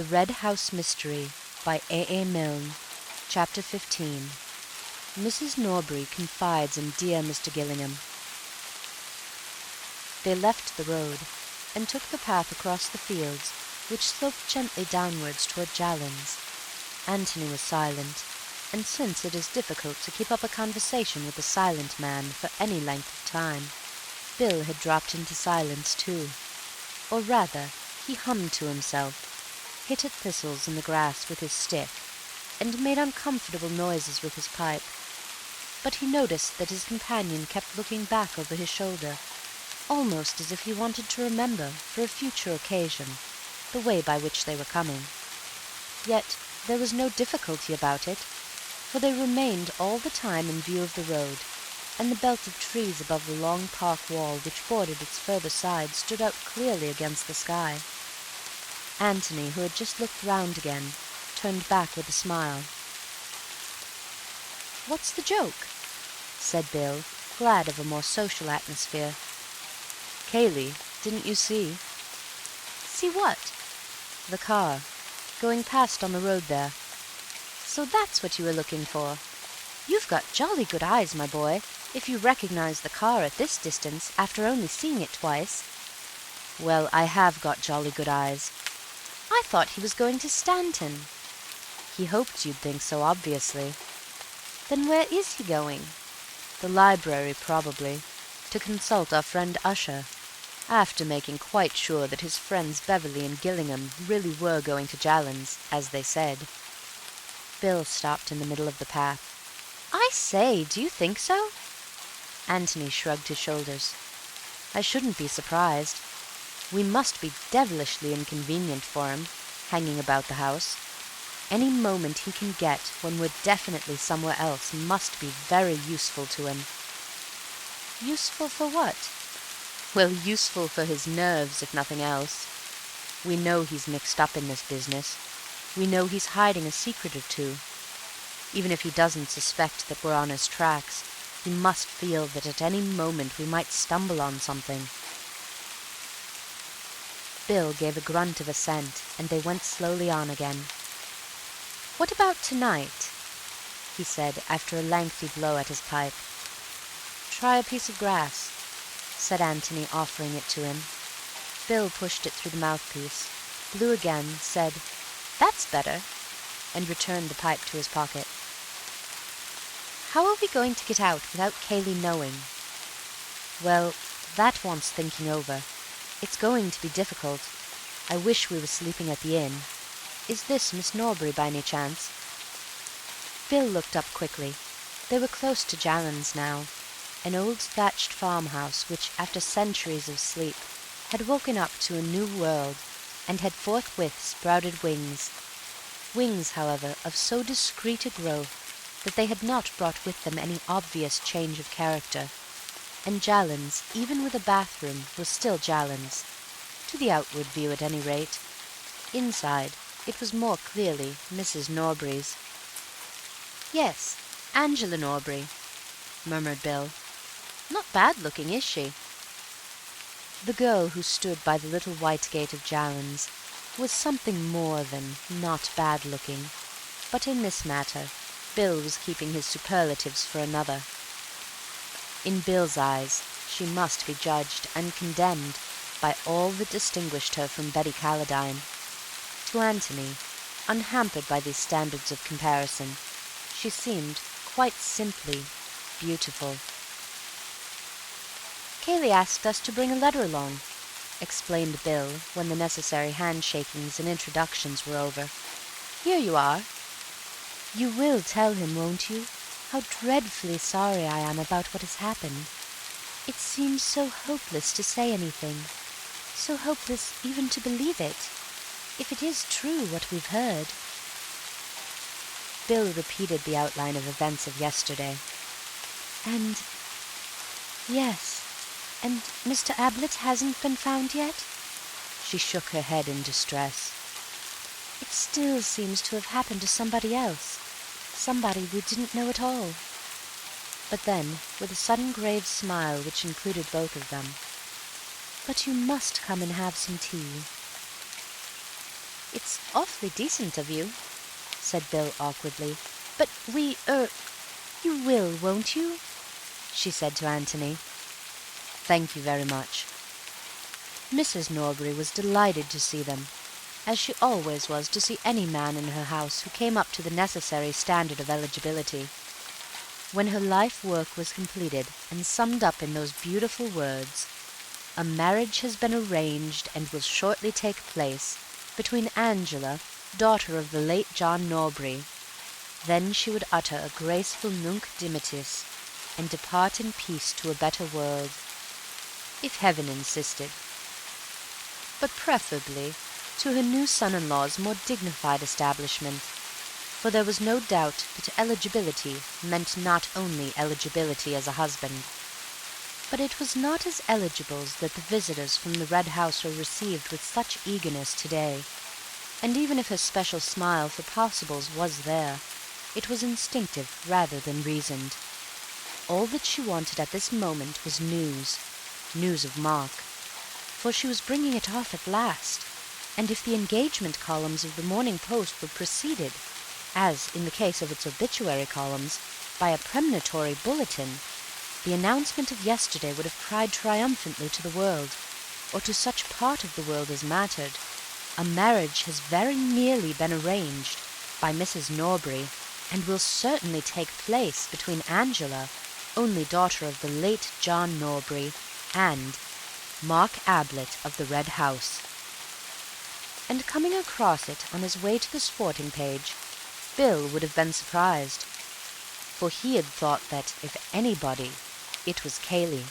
The Red House Mystery by A. Milne. Chapter 15. Mrs. Norbury Confides in Dear Mr. Gillingham. They left the road, and took the path across the fields, which sloped gently downwards toward Jallands. Antony was silent, and since it is difficult to keep up a conversation with a silent man for any length of time, Bill had dropped into silence too. Or rather, he hummed to himself, hit at thistles in the grass with his stick, and made uncomfortable noises with his pipe. But he noticed that his companion kept looking back over his shoulder, almost as if he wanted to remember, for a future occasion, the way by which they were coming. Yet there was no difficulty about it, for they remained all the time in view of the road, and the belt of trees above the long park wall which bordered its further side stood out clearly against the sky. Antony, who had just looked round again, turned back with a smile. "What's the joke?" said Bill, glad of a more social atmosphere. "Cayley, didn't you see?" "See what?" "The car, going past on the road there." "So that's what you were looking for. You've got jolly good eyes, my boy, if you recognize the car at this distance after only seeing it twice." "Well, I have got jolly good eyes." "I thought he was going to Stanton." "He hoped you'd think so, obviously." "Then where is he going?" "The library, probably, to consult our friend Usher, after making quite sure that his friends Beverley and Gillingham really were going to Jallands, as they said." Bill stopped in the middle of the path. "I say, do you think so?" Antony shrugged his shoulders. "I shouldn't be surprised. We must be devilishly inconvenient for him, hanging about the house. Any moment he can get when we're definitely somewhere else must be very useful to him." "Useful for what?" "Well, useful for his nerves, if nothing else. We know he's mixed up in this business. We know he's hiding a secret or two. Even if he doesn't suspect that we're on his tracks, he must feel that at any moment we might stumble on something." Bill gave a grunt of assent, and they went slowly on again. "What about tonight?" he said, after a lengthy blow at his pipe. "Try a piece of grass," said Antony, offering it to him. Bill pushed it through the mouthpiece, blew again, said, "That's better," and returned the pipe to his pocket. "How are we going to get out without Cayley knowing?" "Well, that wants thinking over. It's going to be difficult. I wish we were sleeping at the inn. Is this Miss Norbury by any chance?" Bill looked up quickly. They were close to Jallands now, an old thatched farmhouse which, after centuries of sleep, had woken up to a new world, and had forthwith sprouted wings. Wings, however, of so discreet a growth that they had not brought with them any obvious change of character, and Jallands, even with a bathroom, was still Jallands, to the outward view at any rate. Inside, it was more clearly Mrs. Norbury's. "Yes, Angela Norbury," murmured Bill. "Not bad-looking, is she?" The girl who stood by the little white gate of Jallands was something more than not bad-looking, but in this matter Bill was keeping his superlatives for another. In Bill's eyes she must be judged and condemned by all that distinguished her from Betty Calladine. To Antony, unhampered by these standards of comparison, she seemed quite simply beautiful. "Cayley asked us to bring a letter along," explained Bill, when the necessary handshakings and introductions were over. "Here you are. You will tell him, won't you, how dreadfully sorry I am about what has happened? It seems so hopeless to say anything, so hopeless even to believe it, if it is true what we've heard." Bill repeated the outline of events of yesterday. "And yes, and Mr. Ablett hasn't been found yet?" She shook her head in distress. "It still seems to have happened to somebody else, somebody we didn't know at all." But then, with a sudden grave smile which included both of them, "But you must come and have some tea." "It's awfully decent of you," said Bill awkwardly. "But you will, won't you?" she said to Antony. "Thank you very much." Mrs. Norbury was delighted to see them, as she always was to see any man in her house who came up to the necessary standard of eligibility. When her life work was completed and summed up in those beautiful words, "A marriage has been arranged and will shortly take place between Angela, daughter of the late John Norbury," then she would utter a graceful Nunc Dimittis and depart in peace to a better world, if heaven insisted, but preferably to her new son-in-law's more dignified establishment, for there was no doubt that eligibility meant not only eligibility as a husband. But it was not as eligibles that the visitors from the Red House were received with such eagerness today, and even if her special smile for possibles was there, it was instinctive rather than reasoned. All that she wanted at this moment was news of Mark, for she was bringing it off at last, and if the engagement columns of the Morning Post were preceded, as in the case of its obituary columns, by a premonitory bulletin, the announcement of yesterday would have cried triumphantly to the world, or to such part of the world as mattered, "A marriage has very nearly been arranged by Mrs. Norbury, and will certainly take place between Angela, only daughter of the late John Norbury, and Mark Ablett of the Red House." And coming across it on his way to the sporting page, Bill would have been surprised, for he had thought that, if anybody, it was Cayley.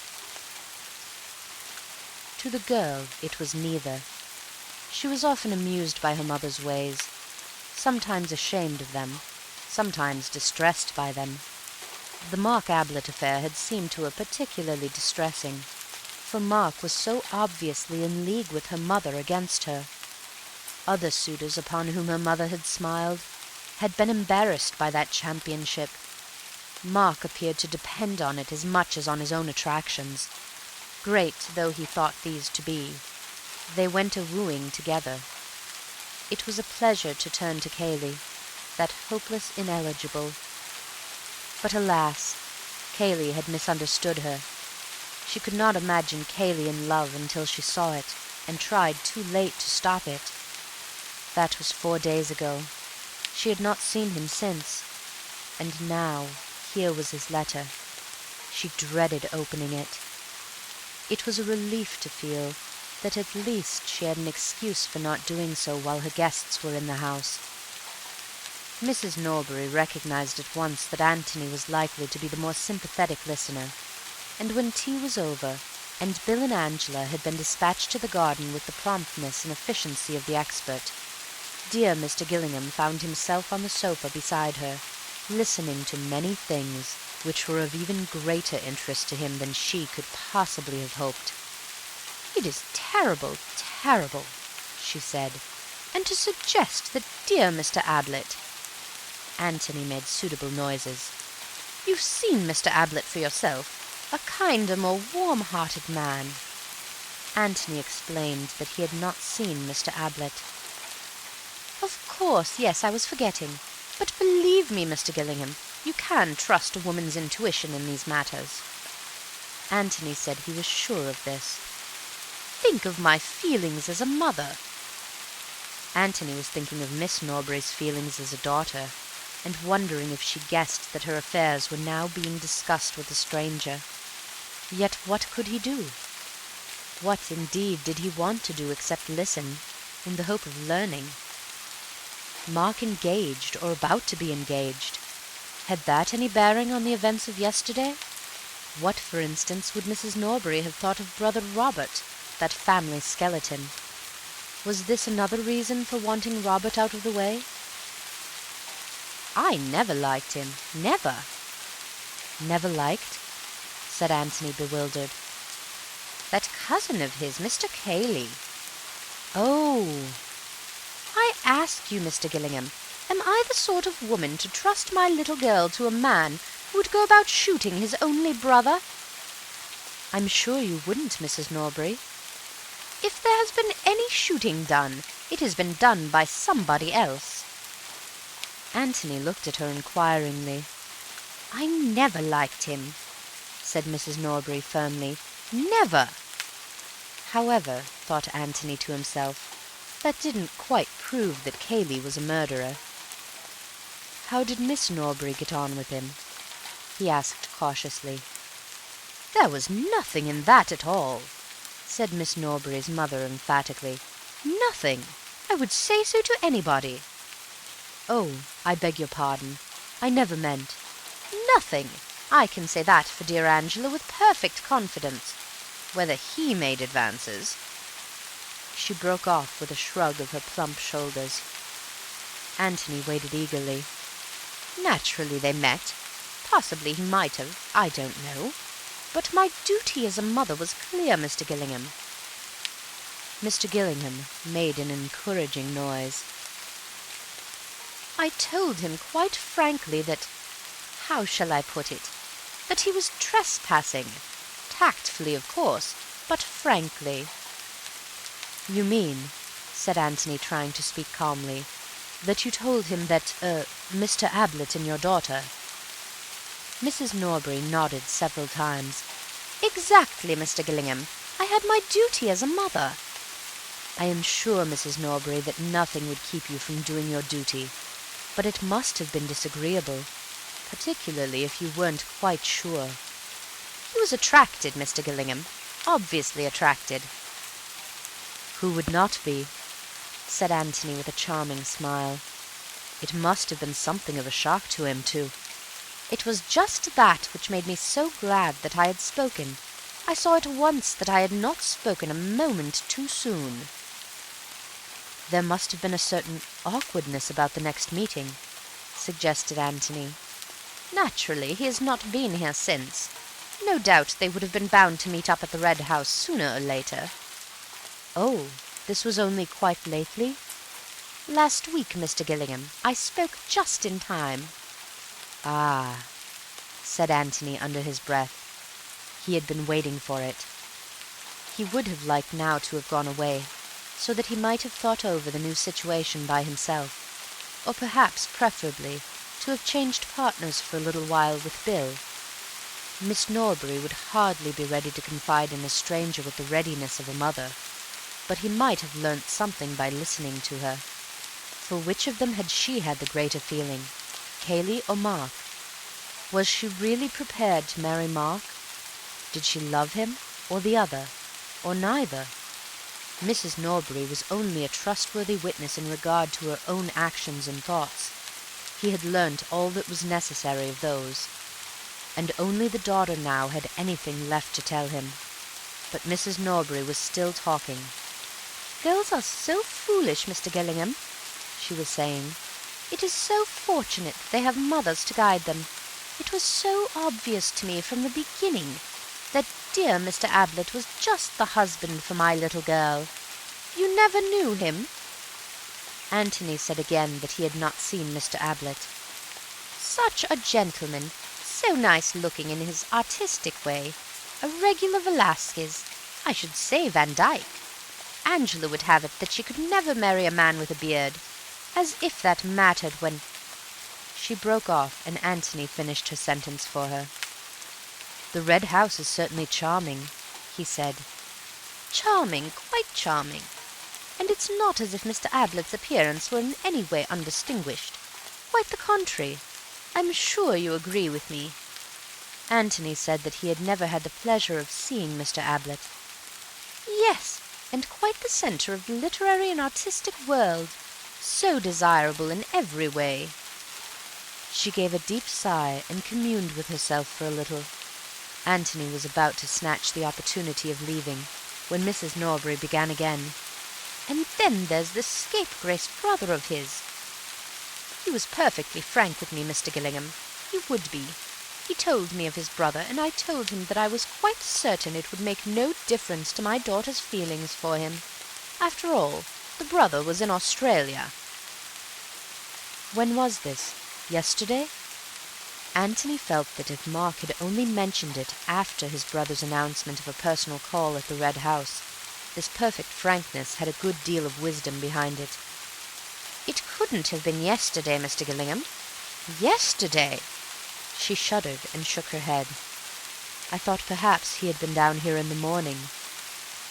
To the girl it was neither. She was often amused by her mother's ways, sometimes ashamed of them, sometimes distressed by them. The Mark Ablett affair had seemed to her particularly distressing, for Mark was so obviously in league with her mother against her. Other suitors upon whom her mother had smiled had been embarrassed by that championship. Mark appeared to depend on it as much as on his own attractions. Great though he thought these to be, they went a-wooing together. It was a pleasure to turn to Cayley, that hopeless ineligible. But alas, Cayley had misunderstood her. She could not imagine Cayley in love until she saw it, and tried too late to stop it. That was 4 days ago. She had not seen him since, and now here was his letter. She dreaded opening it. It was a relief to feel that at least she had an excuse for not doing so while her guests were in the house. Mrs. Norbury recognized at once that Antony was likely to be the more sympathetic listener, and when tea was over, and Bill and Angela had been dispatched to the garden with the promptness and efficiency of the expert, dear Mr. Gillingham found himself on the sofa beside her, listening to many things which were of even greater interest to him than she could possibly have hoped. "It is terrible, terrible," she said. "And to suggest that dear Mr. Ablett—" Antony made suitable noises. "You've seen Mr. Ablett for yourself. A kinder, more warm-hearted man." Antony explained that he had not seen Mr. Ablett. "Of course, yes, I was forgetting. But believe me, Mr. Gillingham, you can trust a woman's intuition in these matters." Antony said he was sure of this. "Think of my feelings as a mother." Antony was thinking of Miss Norbury's feelings as a daughter, and wondering if she guessed that her affairs were now being discussed with a stranger. Yet what could he do? What, indeed, did he want to do except listen, in the hope of learning? Mark engaged, or about to be engaged. Had that any bearing on the events of yesterday? What, for instance, would Mrs. Norbury have thought of brother Robert, that family skeleton? Was this another reason for wanting Robert out of the way? "I never liked him, never." "Never liked?" said Antony, bewildered. "That cousin of his, Mr. Cayley." "Oh!" "I ask you, Mr. Gillingham, am I the sort of woman to trust my little girl to a man who would go about shooting his only brother?" "I'm sure you wouldn't, Mrs. Norbury." "If there has been any shooting done, It has been done by somebody else." Anthony looked at her inquiringly. "I never liked him," said Mrs. Norbury firmly. "Never!" However, thought Anthony to himself, that didn't quite prove that Cayley was a murderer. "How did Miss Norbury get on with him?" he asked cautiously. "There was nothing in that at all," said Miss Norbury's mother emphatically. "Nothing. I would say so to anybody." "Oh, I beg your pardon. I never meant—" "Nothing. I can say that for dear Angela with perfect confidence. Whether he made advances—" She broke off with a shrug of her plump shoulders. Anthony waited eagerly. "Naturally they met. Possibly he might have, I don't know. But my duty as a mother was clear, Mr. Gillingham." Mr. Gillingham made an encouraging noise. "I told him quite frankly that, how shall I put it, that he was trespassing. Tactfully, of course, but frankly." "You mean," said Anthony, trying to speak calmly, "that you told him that, Mr. Ablett and your daughter—" Mrs. Norbury nodded several times. "Exactly, Mr. Gillingham. I had my duty as a mother." "I am sure, Mrs. Norbury, that nothing would keep you from doing your duty, but it must have been disagreeable, particularly if you weren't quite sure." "He was attracted, Mr. Gillingham. Obviously attracted." "Who would not be?" said Anthony with a charming smile. "It must have been something of a shock to him, too." "It was just that which made me so glad that I had spoken. I saw at once that I had not spoken a moment too soon." "There must have been a certain awkwardness about the next meeting," suggested Anthony. "Naturally. He has not been here since. No doubt they would have been bound to meet up at the Red House sooner or later." "Oh, this was only quite lately?" "Last week, Mr. Gillingham. I spoke just in time." "Ah," said Anthony under his breath. He had been waiting for it. He would have liked now to have gone away, so that he might have thought over the new situation by himself, or perhaps, preferably, to have changed partners for a little while with Bill. Miss Norbury would hardly be ready to confide in a stranger with the readiness of a mother, but he might have learnt something by listening to her. For which of them had she had the greater feeling, Cayley or Mark? Was she really prepared to marry Mark? Did she love him, or the other, or neither? Mrs. Norbury was only a trustworthy witness in regard to her own actions and thoughts. He had learnt all that was necessary of those, and only the daughter now had anything left to tell him. But Mrs. Norbury was still talking. "Girls are so foolish, Mr. Gillingham," she was saying. "It is so fortunate that they have mothers to guide them. It was so obvious to me from the beginning that dear Mr. Ablett was just the husband for my little girl. You never knew him?" Anthony said again that he had not seen Mr. Ablett. "Such a gentleman, so nice-looking in his artistic way. A regular Velasquez. I should say Van Dyck. Angela would have it that she could never marry a man with a beard. As if that mattered when—" She broke off, and Anthony finished her sentence for her. "The Red House is certainly charming," he said. "Charming, quite charming. And it's not as if Mr. Ablett's appearance were in any way undistinguished. Quite the contrary. I'm sure you agree with me." Anthony said that he had never had the pleasure of seeing Mr. Ablett. "Yes, and quite the centre of the literary and artistic world. So desirable in every way." She gave a deep sigh and communed with herself for a little. Anthony was about to snatch the opportunity of leaving, when Mrs. Norbury began again. "And then there's this scapegrace brother of his. He was perfectly frank with me, Mr. Gillingham. He would be. He told me of his brother, and I told him that I was quite certain it would make no difference to my daughter's feelings for him. After all, the brother was in Australia." "When was this? Yesterday?" Anthony felt that if Mark had only mentioned it after his brother's announcement of a personal call at the Red House, This perfect frankness had a good deal of wisdom behind it. "It couldn't have been yesterday, Mr. Gillingham." "Yesterday!" She shuddered and shook her head. "I thought perhaps he had been down here in the morning."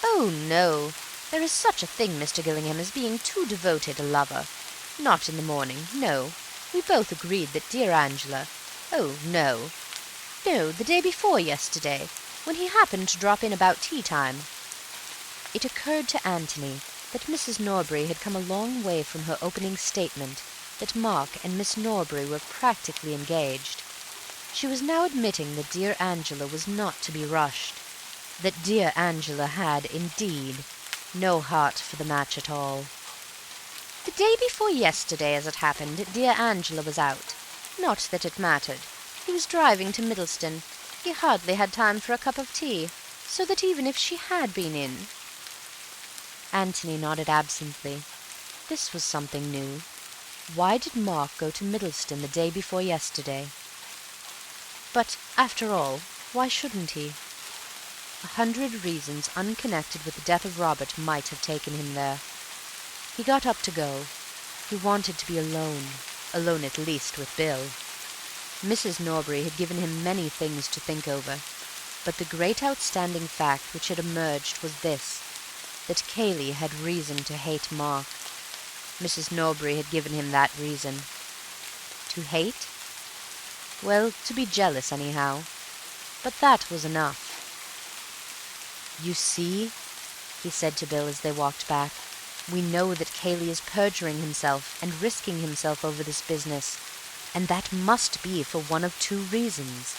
"Oh, no. There is such a thing, Mr. Gillingham, as being too devoted a lover. Not in the morning, no. We both agreed that dear Angela— Oh, no. No, the day before yesterday, when he happened to drop in about tea-time." It occurred to Antony that Mrs. Norbury had come a long way from her opening statement that Mark and Miss Norbury were practically engaged. She was now admitting that dear Angela was not to be rushed, that dear Angela had, indeed, no heart for the match at all. "The day before yesterday, as it happened, dear Angela was out. Not that it mattered. He was driving to Middleston. He hardly had time for a cup of tea, so that even if she had been in—" Antony nodded absently. This was something new. Why did Mark go to Middleston the day before yesterday? But, after all, why shouldn't he? 100 reasons unconnected with the death of Robert might have taken him there. He got up to go. He wanted to be alone at least with Bill. Mrs. Norbury had given him many things to think over, but the great outstanding fact which had emerged was this, that Cayley had reason to hate Mark. Mrs. Norbury had given him that reason. To hate? Well, to be jealous anyhow. But that was enough. "You see," he said to Bill as they walked back, "we know that Cayley is perjuring himself and risking himself over this business, and that must be for one of two reasons,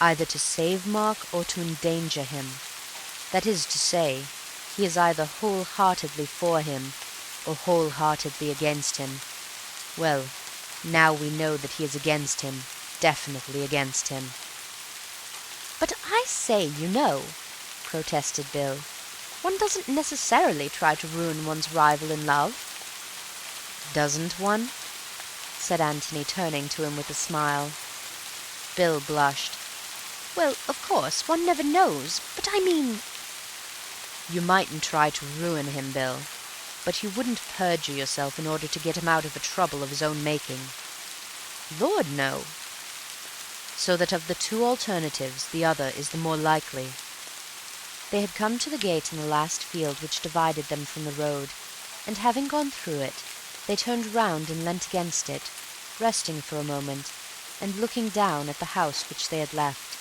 either to save Mark or to endanger him. That is to say, he is either wholeheartedly for him or wholeheartedly against him. Well, now we know that he is against him, definitely against him." "But I say, you know," protested Bill, "one doesn't necessarily try to ruin one's rival in love." "Doesn't one?" said Antony, turning to him with a smile. Bill blushed. "Well, of course, one never knows, but I mean—" "You mightn't try to ruin him, Bill, but you wouldn't perjure yourself in order to get him out of a trouble of his own making." "Lord, no." "So that of the two alternatives the other is the more likely." They had come to the gate in the last field which divided them from the road, and having gone through it, they turned round and leant against it, resting for a moment, and looking down at the house which they had left.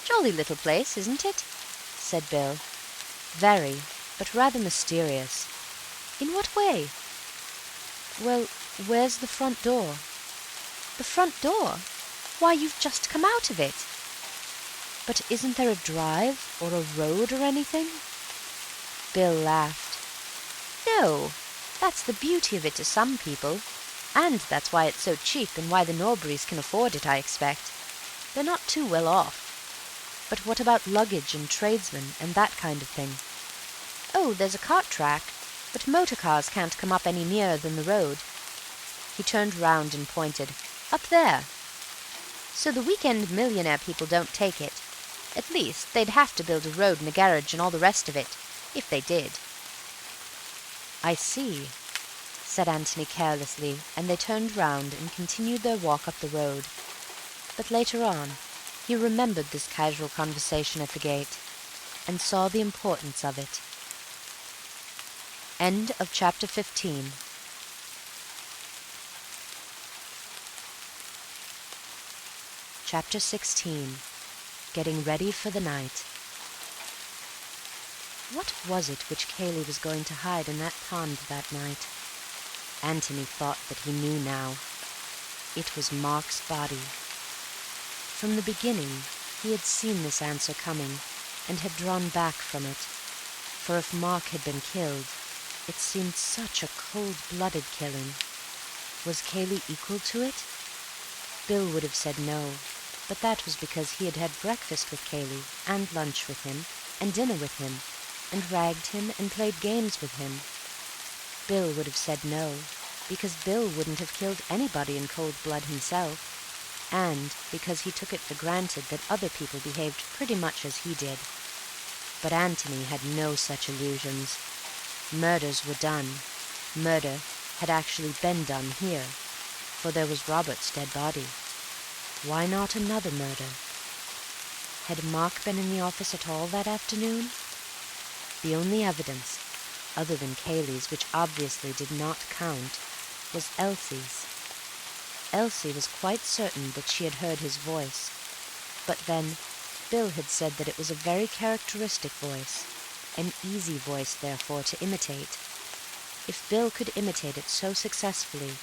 "Jolly little place, isn't it?" said Bill. "Very, but rather mysterious." "In what way?" "Well, where's the front door?" "The front door? Why, you've just come out of it." "But isn't there a drive, or a road, or anything?" Bill laughed. "No. That's the beauty of it to some people, and that's why it's so cheap and why the Norburys can afford it, I expect. They're not too well off." "But what about luggage and tradesmen and that kind of thing?" "Oh, there's a cart track, but motor cars can't come up any nearer than the road." He turned round and pointed. "Up there. So the weekend millionaire people don't take it. At least, they'd have to build a road and a garage and all the rest of it, if they did." "I see," said Antony carelessly, and they turned round and continued their walk up the road. But later on he remembered this casual conversation at the gate, and saw the importance of it. End of chapter 15. Chapter 16. Getting ready for the night. What was it which Cayley was going to hide in that pond that night? Antony thought that he knew now. It was Mark's body. From the beginning he had seen this answer coming, and had drawn back from it, for if Mark had been killed, it seemed such a cold-blooded killing. Was Cayley equal to it? Bill would have said no, but that was because he had had breakfast with Cayley, and lunch with him, and dinner with him, and ragged him and played games with him. Bill would have said no, because Bill wouldn't have killed anybody in cold blood himself, and because he took it for granted that other people behaved pretty much as he did. But Antony had no such illusions. Murders were done. Murder had actually been done here, for there was Robert's dead body. Why not another murder? Had Mark been in the office at all that afternoon? The only evidence, other than Cayley's, which obviously did not count, was Elsie's. Elsie was quite certain that she had heard his voice, but then Bill had said that it was a very characteristic voice, an easy voice, therefore, to imitate. If Bill could imitate it so successfully,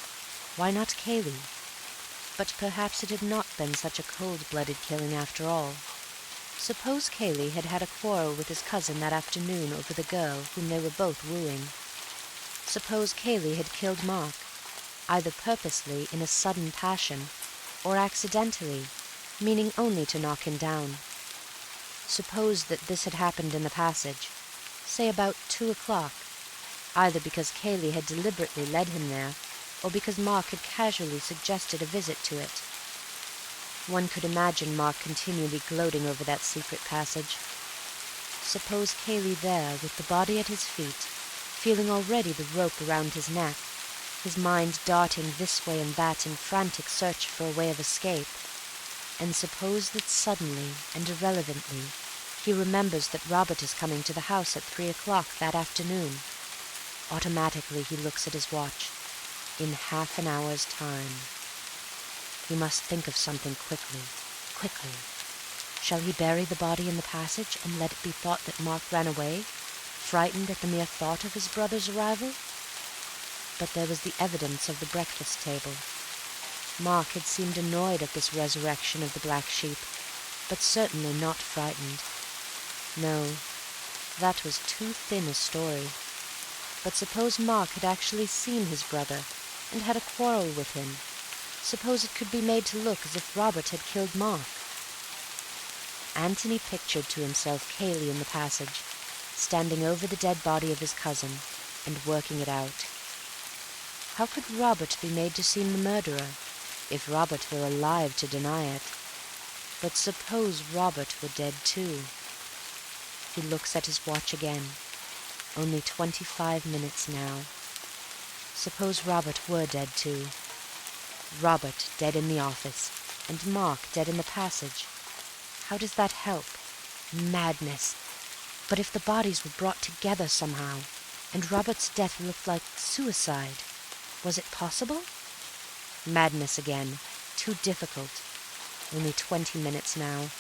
why not Cayley? But perhaps it had not been such a cold-blooded killing after all. Suppose Cayley had had a quarrel with his cousin that afternoon over the girl whom they were both wooing. Suppose Cayley had killed Mark, either purposely in a sudden passion, or accidentally, meaning only to knock him down. Suppose that this had happened in the passage, say about 2 o'clock, either because Cayley had deliberately led him there, or because Mark had casually suggested a visit to it. One could imagine Mark continually gloating over that secret passage. Suppose Cayley there, with the body at his feet, feeling already the rope around his neck, his mind darting this way and that in frantic search for a way of escape. And suppose that suddenly and irrelevantly he remembers that Robert is coming to the house at 3 o'clock that afternoon. Automatically he looks at his watch. In half an hour's time. He must think of something quickly. Shall he bury the body in the passage and let it be thought that Mark ran away, frightened at the mere thought of his brother's arrival? But there was the evidence of the breakfast table. Mark had seemed annoyed at this resurrection of the black sheep, but certainly not frightened. No, that was too thin a story. But suppose Mark had actually seen his brother and had a quarrel with him. Suppose it could be made to look as if Robert had killed Mark. Antony pictured to himself Cayley in the passage, standing over the dead body of his cousin, and working it out. How could Robert be made to seem the murderer, if Robert were alive to deny it? But suppose Robert were dead too? He looks at his watch again. Only 25 minutes now. Suppose Robert were dead too. Robert dead in the office, and Mark dead in the passage. How does that help? Madness! But if the bodies were brought together somehow, and Robert's death looked like suicide, was it possible? Madness again. Too difficult. Only 20 minutes now.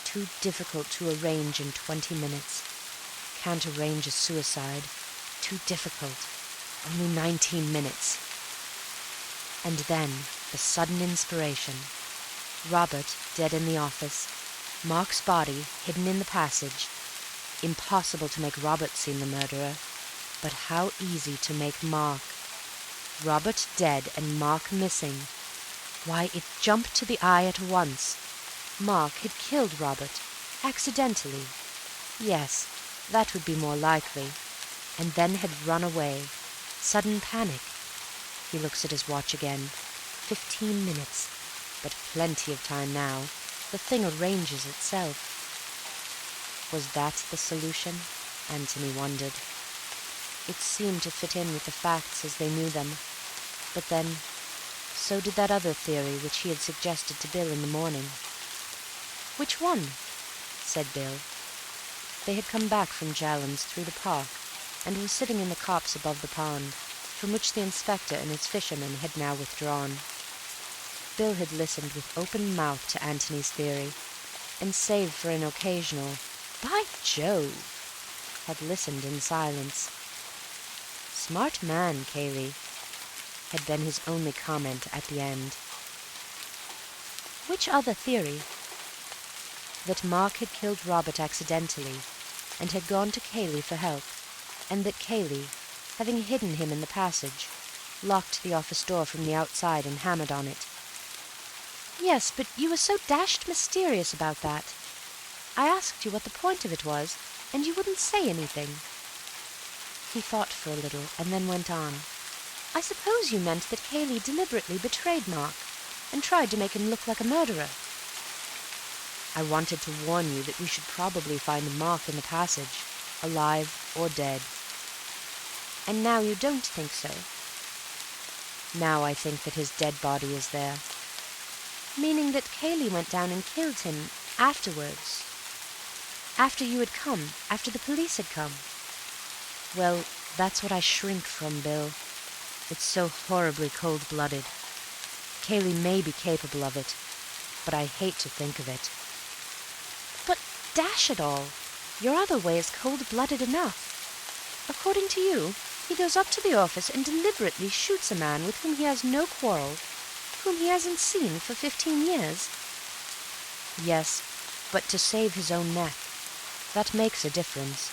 Too difficult to arrange in 20 minutes. Can't arrange a suicide. Too difficult. Only 19 minutes. And then the sudden inspiration. Robert dead in the office. Mark's body hidden in the passage. Impossible to make Robert seem the murderer, but how easy to make Mark. Robert dead and Mark missing. Why, it jumped to the eye at once. Mark had killed Robert, accidentally. Yes, that would be more likely. And then had run away. Sudden panic. He looks at his watch again. 15 minutes. But plenty of time now. The thing arranges itself. Was that the solution? Antony wondered. It seemed to fit in with the facts as they knew them. But then, so did that other theory which he had suggested to Bill in the morning. "Which one?" said Bill. They had come back from Jallan's through the park, and were sitting in the copse above the pond, from which the inspector and his fishermen had now withdrawn. Bill had listened with open mouth to Antony's theory, and save for an occasional "By Jove!" had listened in silence. "Smart man, Cayley," had been his only comment at the end. "Which other theory?" That Mark had killed Robert accidentally, and had gone to Cayley for help, and that Cayley, having hidden him in the passage, locked the office door from the outside and hammered on it. "Yes, but you were so dashed mysterious about that. I asked you what the point of it was, and you wouldn't say anything." He thought for a little, and then went on. "I suppose you meant that Cayley deliberately betrayed Mark, and tried to make him look like a murderer." I wanted to warn you that we should probably find Mark in the passage, alive or dead. And now you don't think so? Now I think that his dead body is there. Meaning that Cayley went down and killed him afterwards? After you had come, after the police had come? Well, that's what I shrink from, Bill. It's so horribly cold-blooded. Cayley may be capable of it, but I hate to think of it. But dash it all, your other way is cold-blooded enough. According to you, he goes up to the office and deliberately shoots a man with whom he has no quarrel, whom he hasn't seen for 15 years. Yes, but to save his own neck. That makes a difference.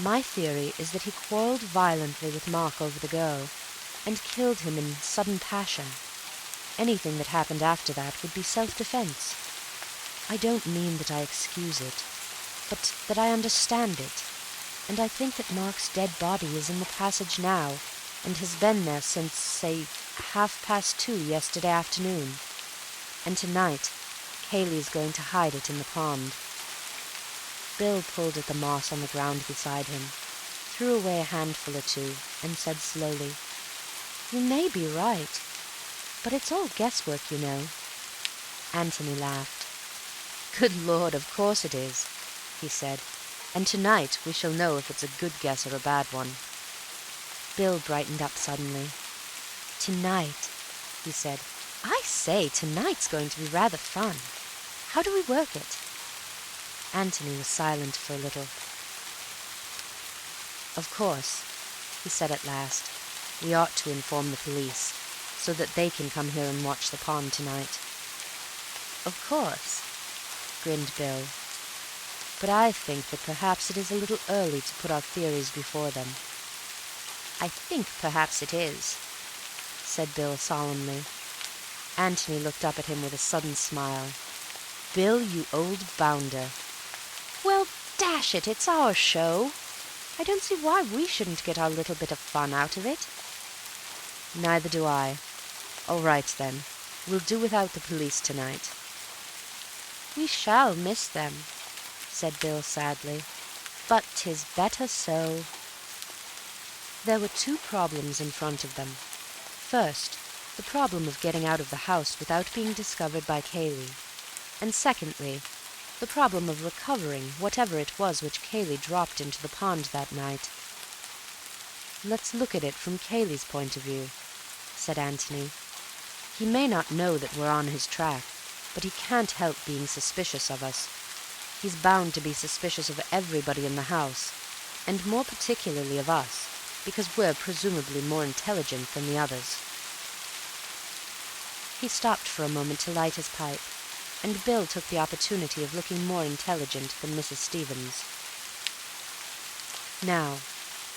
My theory is that he quarreled violently with Mark over the girl, and killed him in sudden passion. Anything that happened after that would be self-defense. I don't mean that I excuse it, but that I understand it. And I think that Mark's dead body is in the passage now, and has been there since, say, 2:30 yesterday afternoon. And tonight, Cayley's going to hide it in the pond. Bill pulled at the moss on the ground beside him, threw away a handful or two, and said slowly, You may be right, but it's all guesswork, you know. Anthony laughed. Good Lord, of course it is, he said. And tonight we shall know if it's a good guess or a bad one. Bill brightened up suddenly. Tonight, he said. I say, tonight's going to be rather fun. How do we work it? Anthony was silent for a little. Of course, he said at last, we ought to inform the police, so that they can come here and watch the pond tonight. Of course, grinned Bill. But I think that perhaps it is a little early to put our theories before them. I think perhaps it is, said Bill solemnly. Anthony looked up at him with a sudden smile. Bill, you old bounder. Well, dash it, it's our show. I don't see why we shouldn't get our little bit of fun out of it. Neither do I. All right, then. We'll do without the police tonight. We shall miss them, said Bill sadly, but 'tis better so. There were two problems in front of them. First, the problem of getting out of the house without being discovered by Cayley, and secondly, the problem of recovering whatever it was which Cayley dropped into the pond that night. Let's look at it from Cayley's point of view, said Anthony. He may not know that we're on his track, but he can't help being suspicious of us. He's bound to be suspicious of everybody in the house, and more particularly of us, because we're presumably more intelligent than the others. He stopped for a moment to light his pipe, and Bill took the opportunity of looking more intelligent than Mrs. Stevens. Now,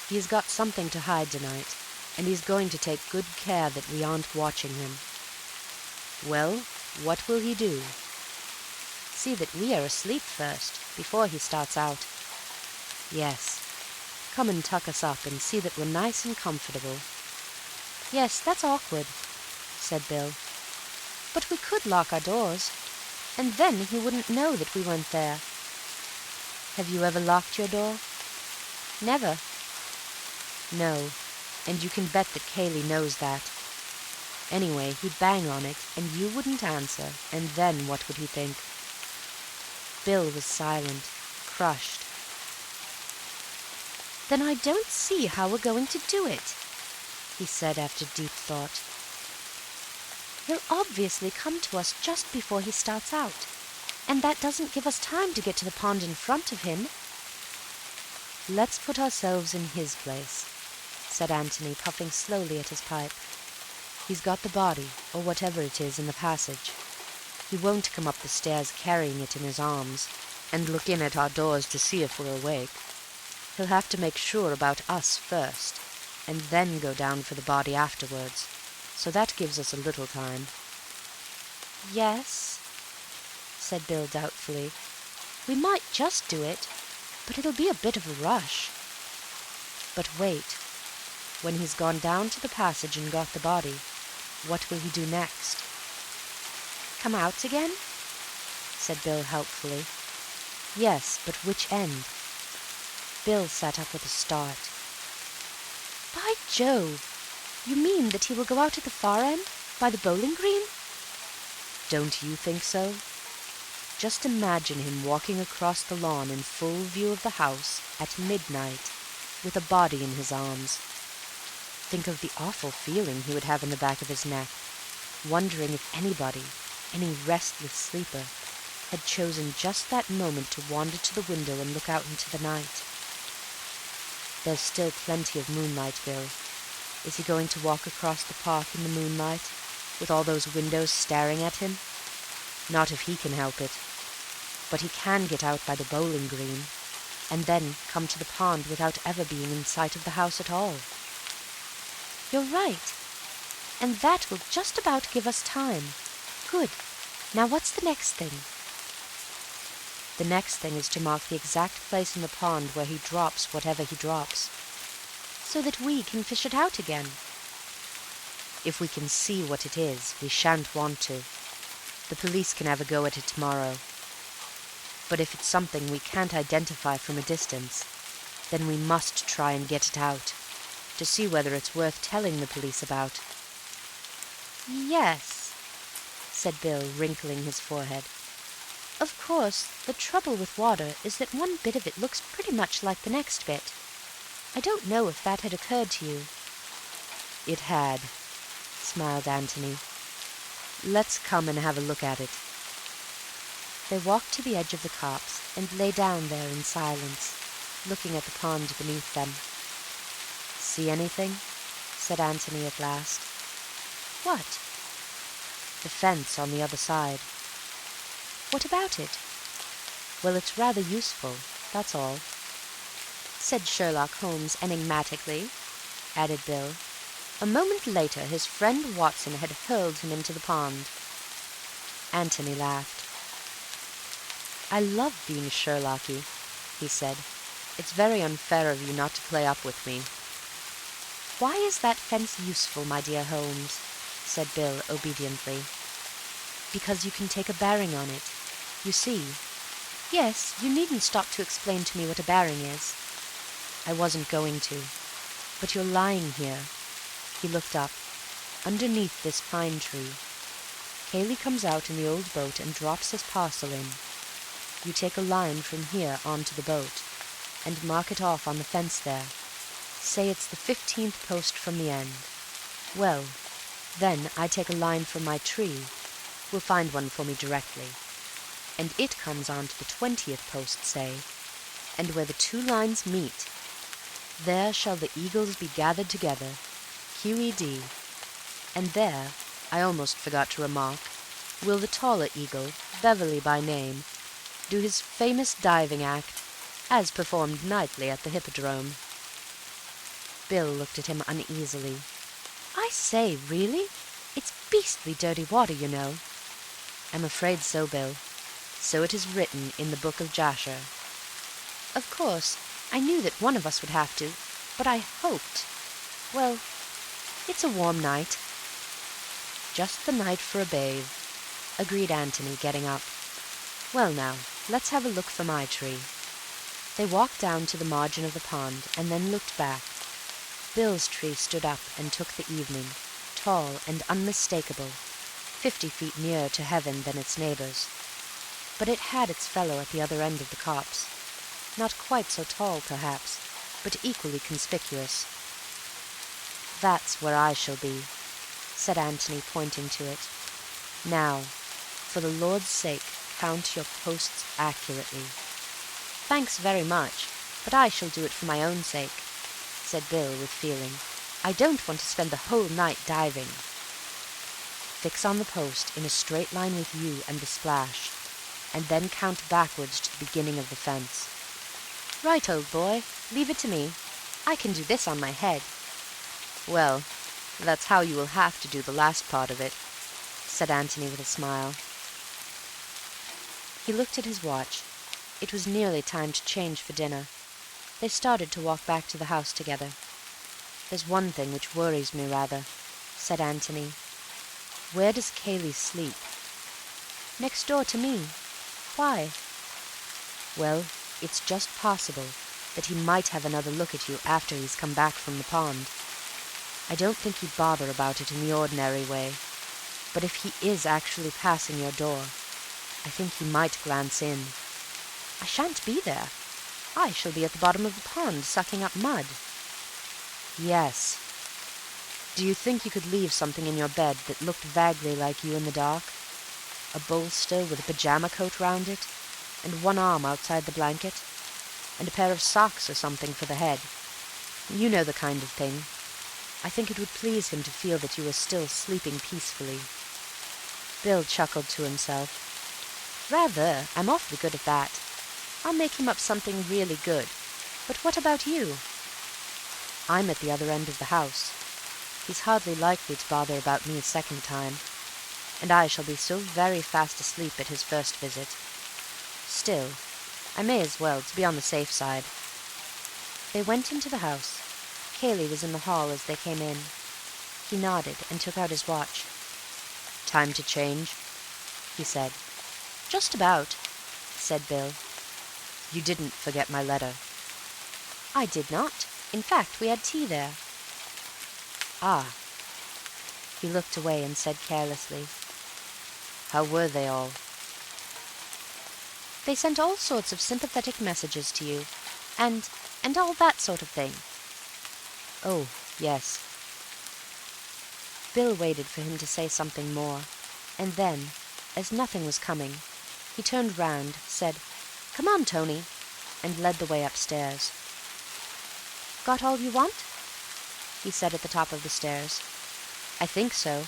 he's got something to hide tonight, and he's going to take good care that we aren't watching him. Well, what will he do? See that we are asleep first, before he starts out. Yes. Come and tuck us up and see that we're nice and comfortable. Yes, that's awkward, said Bill. But we could lock our doors, and then he wouldn't know that we weren't there. Have you ever locked your door? Never. No, and you can bet that Cayley knows that. Anyway, he'd bang on it, and you wouldn't answer, and then what would he think? Bill was silent, crushed. Then I don't see how we're going to do it, he said after deep thought. He'll obviously come to us just before he starts out, and that doesn't give us time to get to the pond in front of him. Let's put ourselves in his place, said Anthony, puffing slowly at his pipe. He's got the body, or whatever it is, in the passage. He won't come up the stairs carrying it in his arms, and look in at our doors to see if we're awake. He'll have to make sure about us first, and then go down for the body afterwards, so that gives us a little time. Yes, said Bill doubtfully. We might just do it, but it'll be a bit of a rush. But wait. When he's gone down to the passage and got the body, what will he do next? Come out again? said Bill helpfully. "Yes, but which end?" Bill sat up with a start. "By Jove! You mean that he will go out at the far end, by the bowling green?" "Don't you think so? Just imagine him walking across the lawn in full view of the house at midnight, with a body in his arms. Think of the awful feeling he would have in the back of his neck, wondering if anybody, any restless sleeper, had chosen just that moment to wander to the window and look out into the night. There's still plenty of moonlight, Bill. Is he going to walk across the park in the moonlight, with all those windows staring at him? Not if he can help it. But he can get out by the bowling green, and then come to the pond without ever being in sight of the house at all." "You're right. And that will just about give us time. Good. Now what's the next thing?" "The next thing is to mark the exact place in the pond where he drops whatever he drops." "So that we can fish it out again." "If we can see what it is, we shan't want to. The police can have a go at it tomorrow. But if it's something we can't identify from a distance, then we must try and get it out, to see whether it's worth telling the police about." "Yes," said Bill, wrinkling his forehead. "Of course, the trouble with water is that one bit of it looks pretty much like the next bit. I don't know if that had occurred to you." "It had," smiled Antony. "Let's come and have a look at it." They walked to the edge of the copse and lay down there in silence, looking at the pond beneath them. "See anything?" said Antony at last. "What?" "The fence on the other side." "What about it?" "Well, it's rather useful, that's all." said Sherlock Holmes enigmatically. Added Bill. A moment later his friend Watson had hurled him into the pond. Antony laughed. "I love being Sherlocky," he said. "It's very unfair of you not to play up with me." "Why is that fence useful, my dear Holmes?" said Bill obediently. "Because you can take a bearing on it. You see—" "Yes, you needn't stop to explain to me what a bearing is." "I wasn't going to. But you're lying here." He looked up. "Underneath this pine tree. Cayley comes out in the old boat and drops his parcel in. You take a line from here on to the boat, and mark it off on the fence there. Say it's the 15th post from the end. Well, then I take a line from my tree. We'll find one for me directly. And it comes on to the 20th post, say, and where the two lines meet, there shall the eagles be gathered together, QED. And there, I almost forgot to remark, will the taller eagle, Beverley by name, do his famous diving act, as performed nightly at the Hippodrome." Bill looked at him uneasily. "I say, really? It's beastly dirty water, you know." "I'm afraid so, Bill. So it is written in the Book of Jasher." "Of course, I knew that one of us would have to, but I hoped— Well, it's a warm night." "Just the night for a bathe," agreed Antony, getting up. "Well now, let's have a look for my tree." They walked down to the margin of the pond and then looked back. Bill's tree stood up and took the evening, tall and unmistakable, 50 feet nearer to heaven than its neighbors. But it had its fellow at the other end of the copse, not quite so tall perhaps, but equally conspicuous. "That's where I shall be," said Antony, pointing to it. "Now, for the Lord's sake, count your posts accurately." "Thanks very much, but I shall do it for my own sake," said Bill with feeling. "I don't want to spend the whole night diving." "Fix on the post in a straight line with you and the splash, and then count backwards to the beginning of the fence." "Right, old boy. Leave it to me. I can do this on my head." "Well, that's how you will have to do the last part of it," said Antony with a smile. He looked at his watch. It was nearly time to change for dinner. They started to walk back to the house together. "There's one thing which worries me rather," said Antony. "Where does Cayley sleep?" "Next door to me." Why? Well, it's just possible that he might have another look at you after he's come back from the pond. I don't think he'd bother about it in the ordinary way, but if he is actually passing your door, I think he might glance in. I shan't be there. I shall be at the bottom of the pond, sucking up mud. Yes. Do you think you could leave something in your bed that looked vaguely like you in the dark? A bolster with a pajama coat round it, and one arm outside the blanket, and a pair of socks or something for the head. You know the kind of thing. I think it would please him to feel that you were still sleeping peacefully." Bill chuckled to himself. "Rather. I'm awfully good at that. I'll make him up something really good. But what about you?" "I'm at the other end of the house. He's hardly likely to bother about me a second time, and I shall be so very fast asleep at his first visit. Still, I may as well, to be on the safe side." They went into the house. Cayley was in the hall as they came in. He nodded and took out his watch. "Time to change?" he said. "Just about," said Bill. "You didn't forget my letter?" "I did not. In fact, we had tea there." "Ah." He looked away and said carelessly, "How were they all?" "They sent all sorts of sympathetic messages to you, and all that sort of thing." "Oh, yes." Bill waited for him to say something more, and then, as nothing was coming, he turned round, said, "Come on, Tony," and led the way upstairs. "Got all you want?" he said at the top of the stairs. "I think so.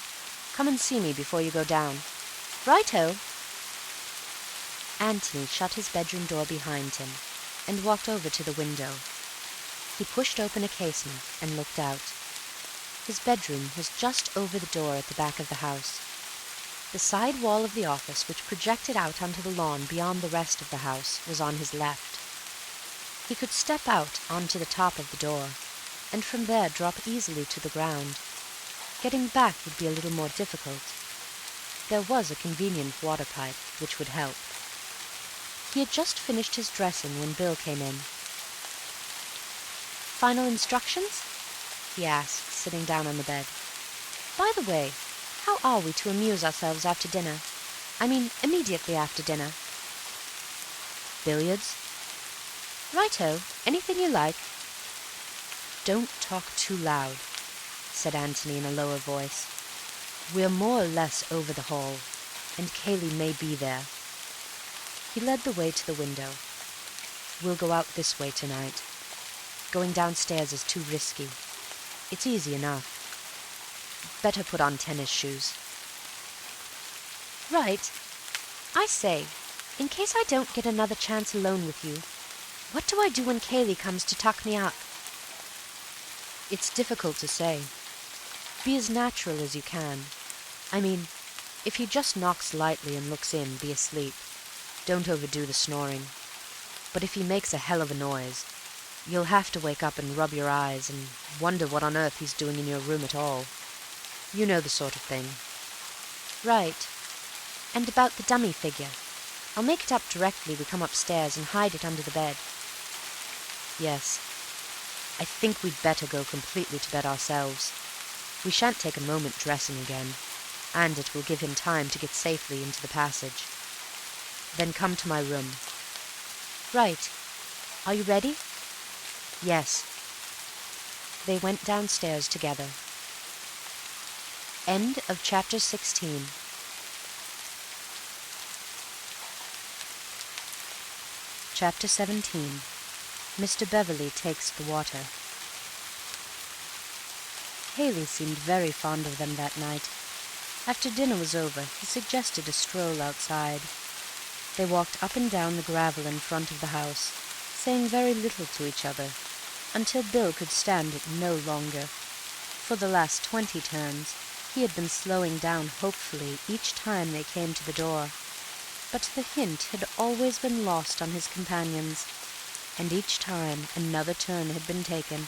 Come and see me before you go down." "Right-o." Antony shut his bedroom door behind him and walked over to the window. He pushed open a casement and looked out. His bedroom was just over the door at the back of the house. The side wall of the office, which projected out onto the lawn beyond the rest of the house, was on his left. He could step out onto the top of the door, and from there drop easily to the ground. Getting back would be a little more difficult. There was a convenient water pipe, which would help. He had just finished his dressing when Bill came in. "Final instructions?" he asked, sitting down on the bed. "By the way, how are we to amuse ourselves after dinner? I mean, immediately after dinner." "Billiards?" "Right-o. Anything you like." "Don't talk too loud," said Antony in a lower voice. "We're more or less over the hall, and Cayley may be there." He led the way to the window. "We'll go out this way tonight. Going downstairs is too risky. It's easy enough. Better put on tennis shoes." "Right. I say, in case I don't get another chance alone with you, what do I do when Cayley comes to tuck me up?" "It's difficult to say. Be as natural as you can. I mean, if he just knocks lightly and looks in, be asleep. Don't overdo the snoring. But if he makes a hell of a noise, you'll have to wake up and rub your eyes and wonder what on earth he's doing in your room at all. You know the sort of thing." "Right. And about the dummy figure. I'll make it up directly we come upstairs and hide it under the bed." "Yes. I think we'd better go completely to bed ourselves. We shan't take a moment dressing again, and it will give him time to get safely into the passage. Then come to my room." "Right. Are you ready?" "Yes." They went downstairs together. End of chapter 16. Chapter 17. Mr. Beverley takes the water. Cayley seemed very fond of them that night. After dinner was over, he suggested a stroll outside. They walked up and down the gravel in front of the house, saying very little to each other, until Bill could stand it no longer. For the last 20 turns he had been slowing down hopefully each time they came to the door, but the hint had always been lost on his companions, and each time another turn had been taken.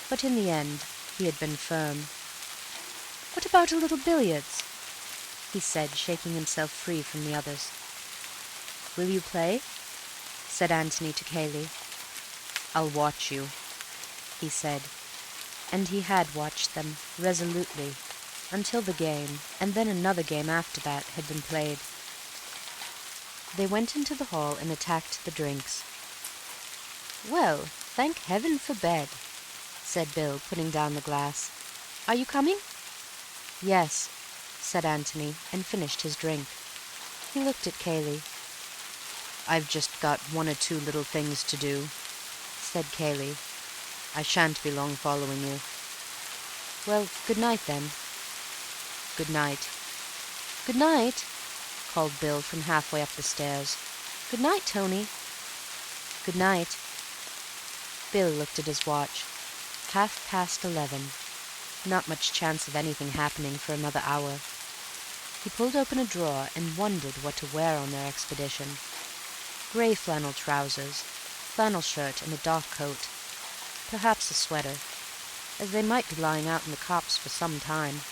But in the end he had been firm. "What about a little billiards?" he said, shaking himself free from the others. "Will you play?" said Antony to Cayley. "I'll watch you," he said, and he had watched them resolutely until the game, and then another game after that, had been played. They went into the hall and attacked the drinks. "Well, thank heaven for bed," said Bill, putting down the glass. "Are you coming?" "Yes," said Antony, and finished his drink. He looked at Cayley. "I've just got one or two little things to do," said Cayley. "I shan't be long following you." "Well, good night, then." "Good night." "Good night," called Bill from halfway up the stairs. "Good night, Tony." "Good night." Bill looked at his watch. 11:30. Not much chance of anything happening for another hour. He pulled open a drawer and wondered what to wear on their expedition. Grey flannel trousers, flannel shirt and a dark coat. Perhaps a sweater, as they might be lying out in the copse for some time.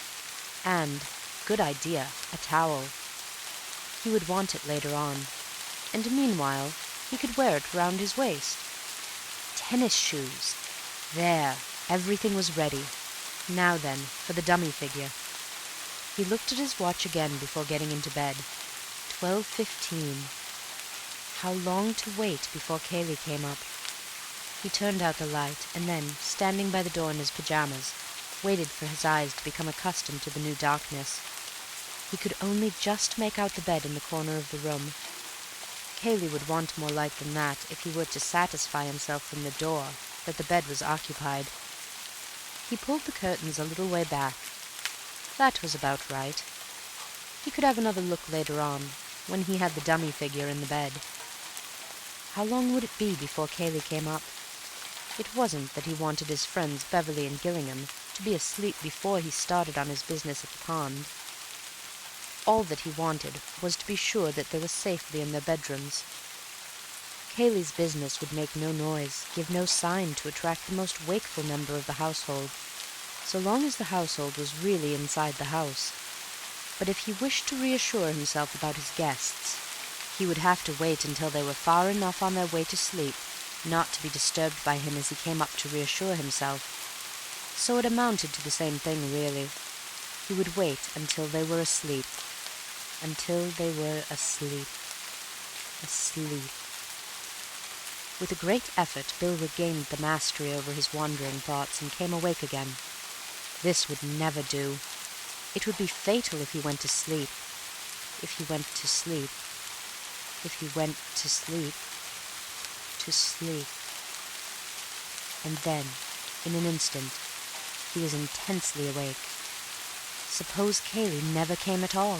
And, good idea, a towel. He would want it later on, and meanwhile he could wear it round his waist. Tennis shoes! There, everything was ready. Now then, for the dummy figure. He looked at his watch again before getting into bed. 12:15. How long to wait before Cayley came up? He turned out the light, and then, standing by the door in his pyjamas, waited for his eyes to become accustomed to the new darkness. He could only just make out the bed in the corner of the room. Cayley would want more light than that if he were to satisfy himself from the door that the bed was occupied. He pulled the curtains a little way back. That was about right. He could have another look later on, when he had the dummy figure in the bed. How long would it be before Cayley came up? It wasn't that he wanted his friends Beverly and Gillingham to be asleep before he started on his business at the pond. All that he wanted was to be sure that they were safely in their bedrooms. Cayley's business would make no noise, give no sign to attract the most wakeful member of the household, so long as the household was really inside the house. But if he wished to reassure himself about his guests, he would have to wait until they were far enough on their way to sleep not to be disturbed by him as he came up to reassure himself. So it amounted to the same thing, really. He would wait until they were asleep. Until they were asleep. Asleep. With a great effort, Bill regained the mastery over his wandering thoughts and came awake again. This would never do. It would be fatal if he went to sleep. If he went to sleep. If he went to sleep. To sleep. And then, in an instant, he was intensely awake. Suppose Cayley never came at all?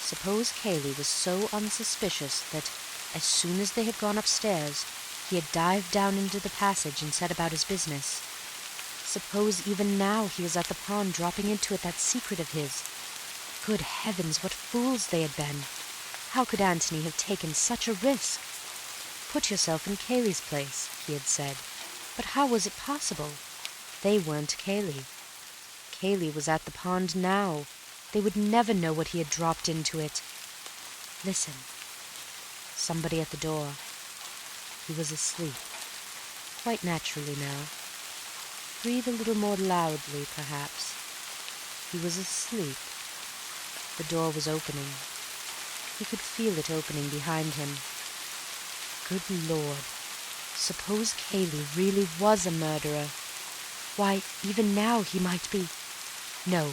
Suppose Cayley was so unsuspicious that, as soon as they had gone upstairs, he had dived down into the passage and set about his business. Suppose even now he was at the pond dropping into it that secret of his. Good heavens, what fools they had been! How could Antony have taken such a risk? Put yourself in Cayley's place, he had said. But how was it possible? They weren't Cayley. Cayley was at the pond now. They would never know what he had dropped into it. Listen. Somebody at the door. He was asleep. Quite naturally now. Breathe a little more loudly, perhaps. He was asleep. The door was opening. He could feel it opening behind him. Good Lord. Suppose Cayley really was a murderer. Why, even now he might be... No,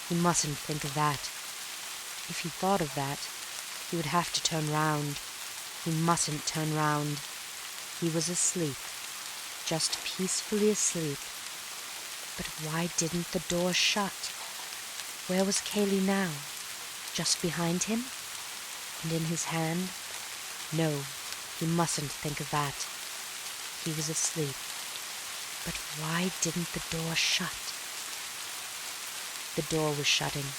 he mustn't think of that. If he thought of that, he would have to turn round. He mustn't turn round. He was asleep. Just peacefully asleep. But why didn't the door shut? Where was Cayley now? Just behind him? And in his hand? No, he mustn't think of that. He was asleep. But why didn't the door shut? The door was shutting.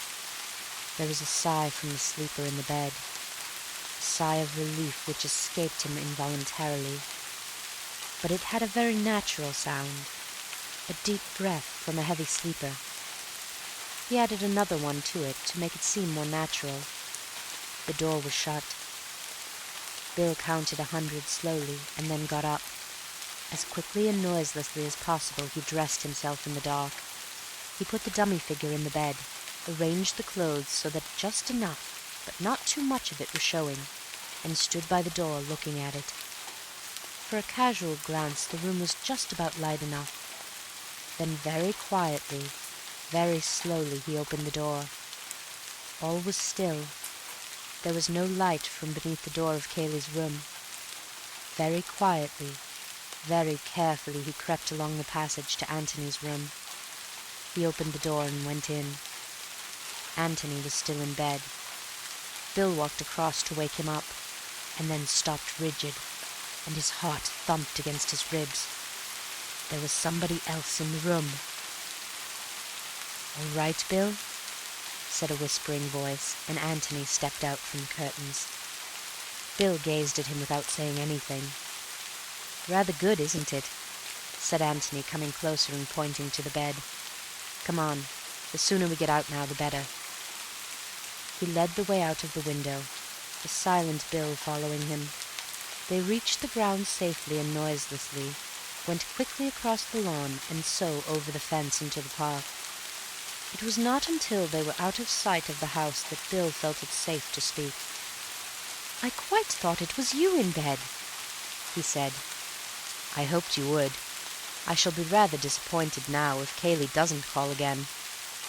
There was a sigh from the sleeper in the bed, a sigh of relief which escaped him involuntarily. But it had a very natural sound, a deep breath from a heavy sleeper. He added another one to it to make it seem more natural. The door was shut. Bill counted 100 slowly and then got up. As quickly and noiselessly as possible he dressed himself in the dark. He put the dummy figure in the bed, arranged the clothes so that just enough, but not too much of it was showing, and stood by the door looking at it. For a casual glance the room was just about light enough. Then very quietly, very slowly he opened the door. All was still. There was no light from beneath the door of Cayley's room. Very quietly, very carefully he crept along the passage to Antony's room. He opened the door and went in. Antony was still in bed. Bill walked across to wake him up, and then stopped rigid, and his heart thumped against his ribs. There was somebody else in the room. "All right, Bill?" said a whispering voice, and Antony stepped out from the curtains. Bill gazed at him without saying anything. "Rather good, isn't it?" said Antony, coming closer and pointing to the bed. "Come on. The sooner we get out now, the better." He led the way out of the window, the silent Bill following him. They reached the ground safely and noiselessly, went quickly across the lawn and so over the fence into the park. It was not until they were out of sight of the house that Bill felt it safe to speak. "I quite thought it was you in bed," he said. "I hoped you would. I shall be rather disappointed now if Cayley doesn't call again.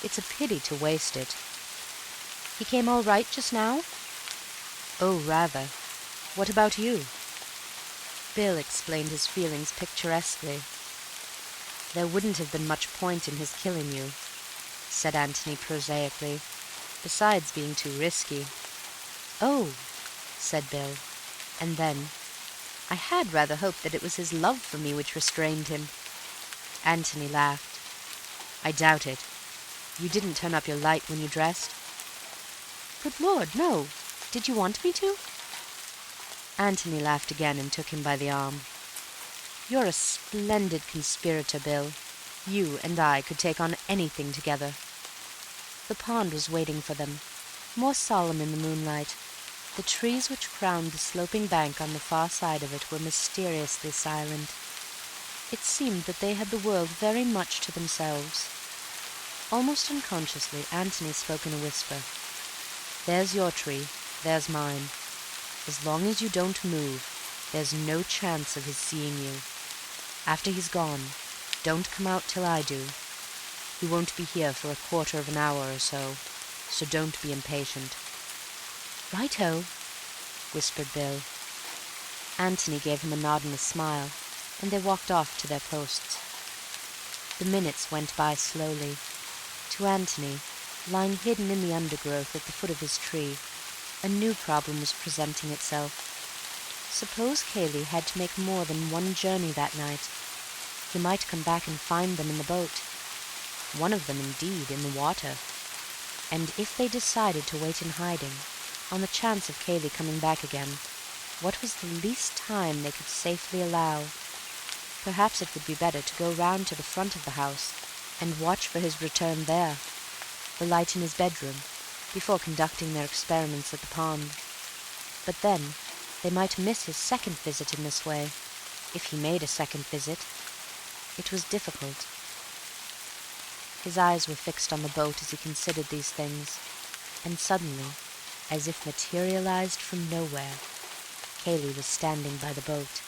It's a pity to waste it." "He came all right just now?" "Oh, rather. What about you?" Bill explained his feelings picturesquely. "There wouldn't have been much point in his killing you," said Antony prosaically, "besides being too risky." "Oh," said Bill, and then, "I had rather hoped that it was his love for me which restrained him." Antony laughed. "I doubt it. You didn't turn up your light when you dressed?" "Good Lord, no. Did you want me to?" Antony laughed again and took him by the arm. "You're a splendid conspirator, Bill. You and I could take on anything together." The pond was waiting for them, more solemn in the moonlight. The trees which crowned the sloping bank on the far side of it were mysteriously silent. It seemed that they had the world very much to themselves. Almost unconsciously Antony spoke in a whisper. "There's your tree, there's mine. As long as you don't move, there's no chance of his seeing you. After he's gone, don't come out till I do. He won't be here for a quarter of an hour or so don't be impatient." "Right-ho," whispered Bill. Antony gave him a nod and a smile, and they walked off to their posts. The minutes went by slowly. To Antony, lying hidden in the undergrowth at the foot of his tree, a new problem was presenting itself. Suppose Cayley had to make more than one journey that night. He might come back and find them in the boat. One of them, indeed, in the water. And if they decided to wait in hiding, on the chance of Cayley coming back again, what was the least time they could safely allow? Perhaps it would be better to go round to the front of the house and watch for his return there, the light in his bedroom, before conducting their experiments at the pond. But then they might miss his second visit in this way, if he made a second visit. It was difficult. His eyes were fixed on the boat as he considered these things, and suddenly, as if materialized from nowhere, Cayley was standing by the boat.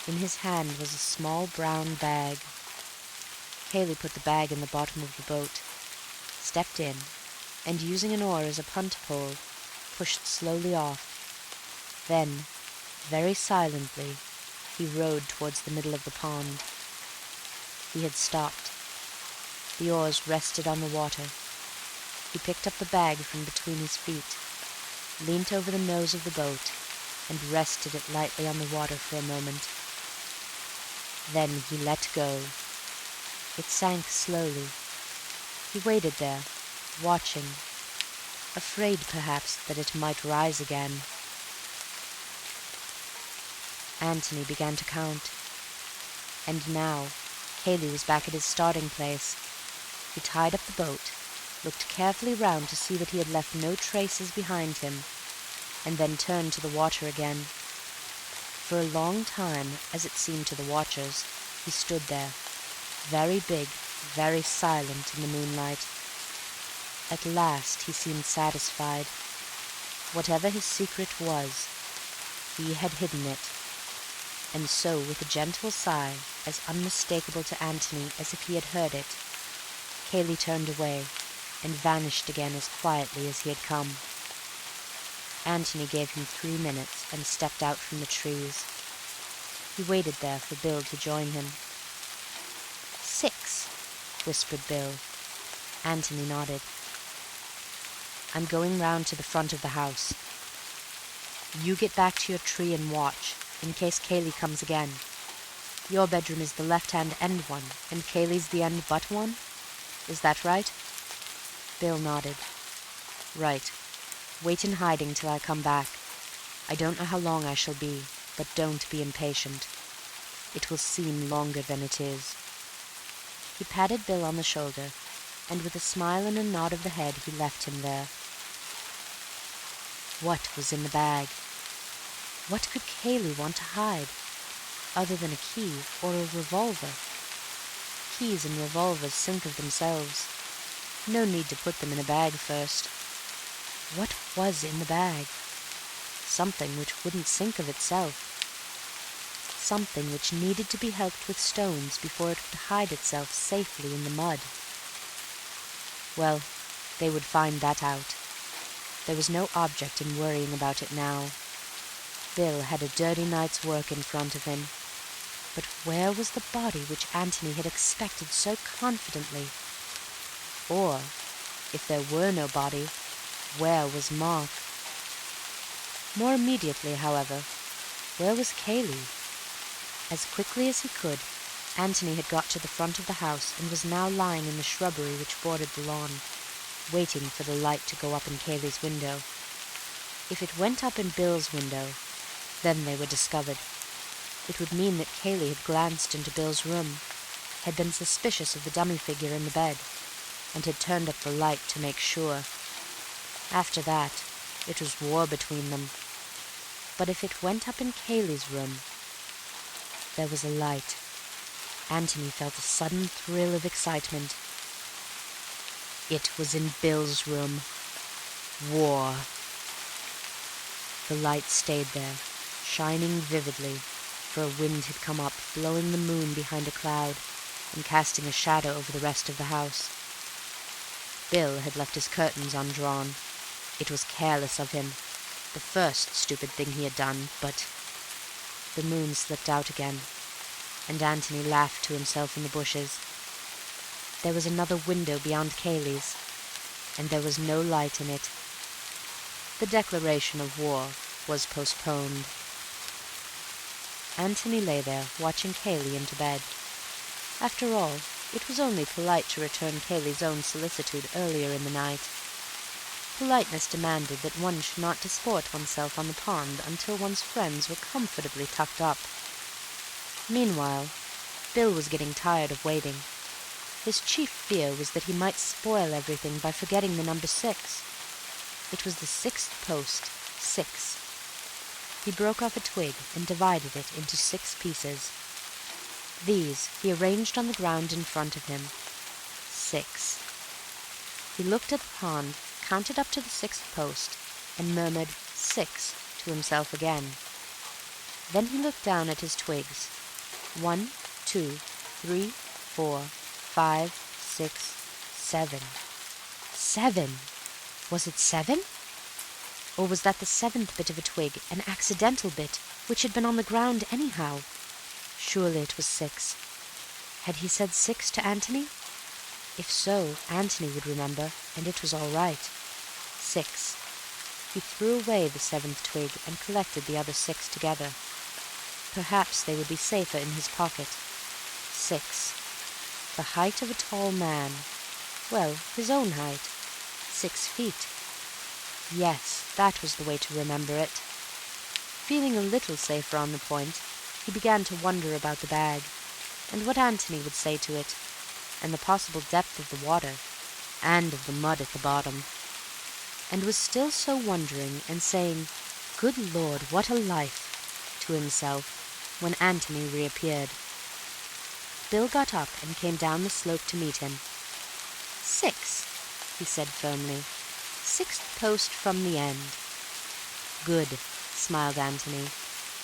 In his hand was a small brown bag. Cayley put the bag in the bottom of the boat, stepped in, and using an oar as a punt pole, pushed slowly off. Then, very silently, he rowed towards the middle of the pond. He had stopped. The oars rested on the water. He picked up the bag from between his feet, leant over the nose of the boat, and rested it lightly on the water for a moment. Then he let go. It sank slowly. He waited there, watching, afraid perhaps that it might rise again. Antony began to count. And now Cayley was back at his starting place. He tied up the boat, looked carefully round to see that he had left no traces behind him, and then turned to the water again. for a long time, as it seemed to the watchers, he stood there, very big, very silent in the moonlight. At last he seemed satisfied. Whatever his secret was, he had hidden it. And so, with a gentle sigh, as unmistakable to Antony as if he had heard it, Cayley turned away and vanished again as quietly as he had come. Antony gave him 3 minutes and stepped out from the trees. He waited there for Bill to join him. 6, whispered Bill. Antony nodded. I'm going round to the front of the house. You get back to your tree and watch, in case Cayley comes again. Your bedroom is the left-hand end one, and Cayley's the end but one? Is that right? Bill nodded. Right. Wait in hiding till I come back. I don't know how long I shall be, but don't be impatient. It will seem longer than it is. He patted Bill on the shoulder, and with a smile and a nod of the head he left him there. What was in the bag? What could Cayley want to hide, other than a key or a revolver? Keys and revolvers sink of themselves. No need to put them in a bag first. What was in the bag? Something which wouldn't sink of itself. Something which needed to be helped with stones before it could hide itself safely in the mud. Well, they would find that out. There was no object in worrying about it now. Bill had a dirty night's work in front of him. But where was the body which Antony had expected so confidently? Or, if there were no body, where was Mark? More immediately, however, where was Cayley? As quickly as he could, Antony had got to the front of the house and was now lying in the shrubbery which bordered the lawn, waiting for the light to go up in Cayley's window. If it went up in Bill's window, then they were discovered. It would mean that Cayley had glanced into Bill's room, had been suspicious of the dummy figure in the bed, and had turned up the light to make sure. After that, it was war between them. But if it went up in Cayley's room, there was a light. Antony felt a sudden thrill of excitement. It was in Bill's room. War. The light stayed there, shining vividly, for a wind had come up, blowing the moon behind a cloud and casting a shadow over the rest of the house. Bill had left his curtains undrawn. It was careless of him, the first stupid thing he had done, but the moon slipped out again, and Antony laughed to himself in the bushes. There was another window beyond Cayley's, and there was no light in it. The declaration of war was postponed. Antony lay there, watching Cayley into bed. After all, it was only polite to return Cayley's own solicitude earlier in the night. Politeness demanded that one should not disport oneself on the pond until one's friends were comfortably tucked up. Meanwhile, Bill was getting tired of waiting. His chief fear was that he might spoil everything by forgetting the number 6. It was the 6th post, 6. He broke off a twig and divided it into 6 pieces. These he arranged on the ground in front of him. 6. He looked at the pond, counted up to the 6th post, and murmured 6 to himself again. Then he looked down at his twigs. 1, 2, 3, 4, 5, 6, 7. 7! Was it 7? Or was that the 7th bit of a twig, an accidental bit, which had been on the ground anyhow? Surely it was 6. Had he said 6 to Antony? If so, Antony would remember, and it was all right. 6. He threw away the 7th twig and collected the other 6 together. Perhaps they would be safer in his pocket. 6. The height of a tall man. Well, his own height. 6 feet. Yes, that was the way to remember it. Feeling a little safer on the point, he began to wonder about the bag, and what Antony would say to it, and the possible depth of the water, and of the mud at the bottom, and was still so wondering and saying, "Good Lord, what a life!" to himself when Antony reappeared. Bill got up and came down the slope to meet him. 6, he said firmly. 6th post from the end. Good, smiled Antony.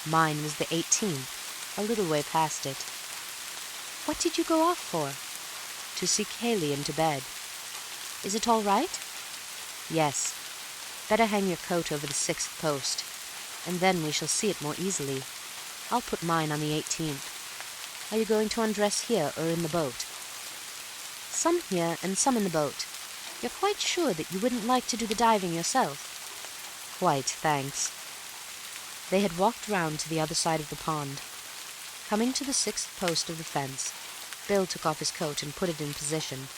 Mine was the 18th, a little way past it. What did you go off for? To see Cayley into bed. Is it all right? Yes. Better hang your coat over the 6th post, and then we shall see it more easily. I'll put mine on the 18th. Are you going to undress here or in the boat? Some here and some in the boat. You're quite sure that you wouldn't like to do the diving yourself? Quite, thanks. They had walked round to the other side of the pond. Coming to the 6th post of the fence, Bill took off his coat and put it in position,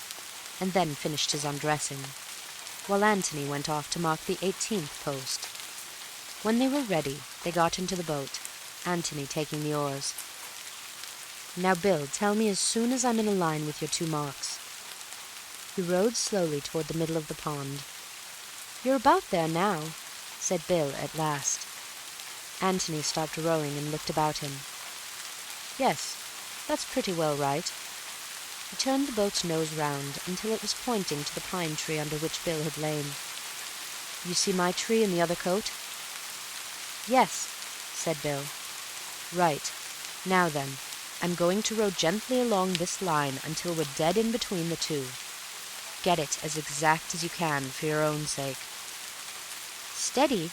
and then finished his undressing, while Antony went off to mark the 18th post. When they were ready, they got into the boat, Antony taking the oars. Now, Bill, tell me as soon as I'm in a line with your 2 marks. He rowed slowly toward the middle of the pond. You're about there now, said Bill at last. Antony stopped rowing and looked about him. Yes, that's pretty well right. He turned the boat's nose round until it was pointing to the pine tree under which Bill had lain. You see my tree in the other coat? Yes, said Bill. Right. Now then, I'm going to row gently along this line until we're dead in between the 2. Get it as exact as you can for your own sake. Steady,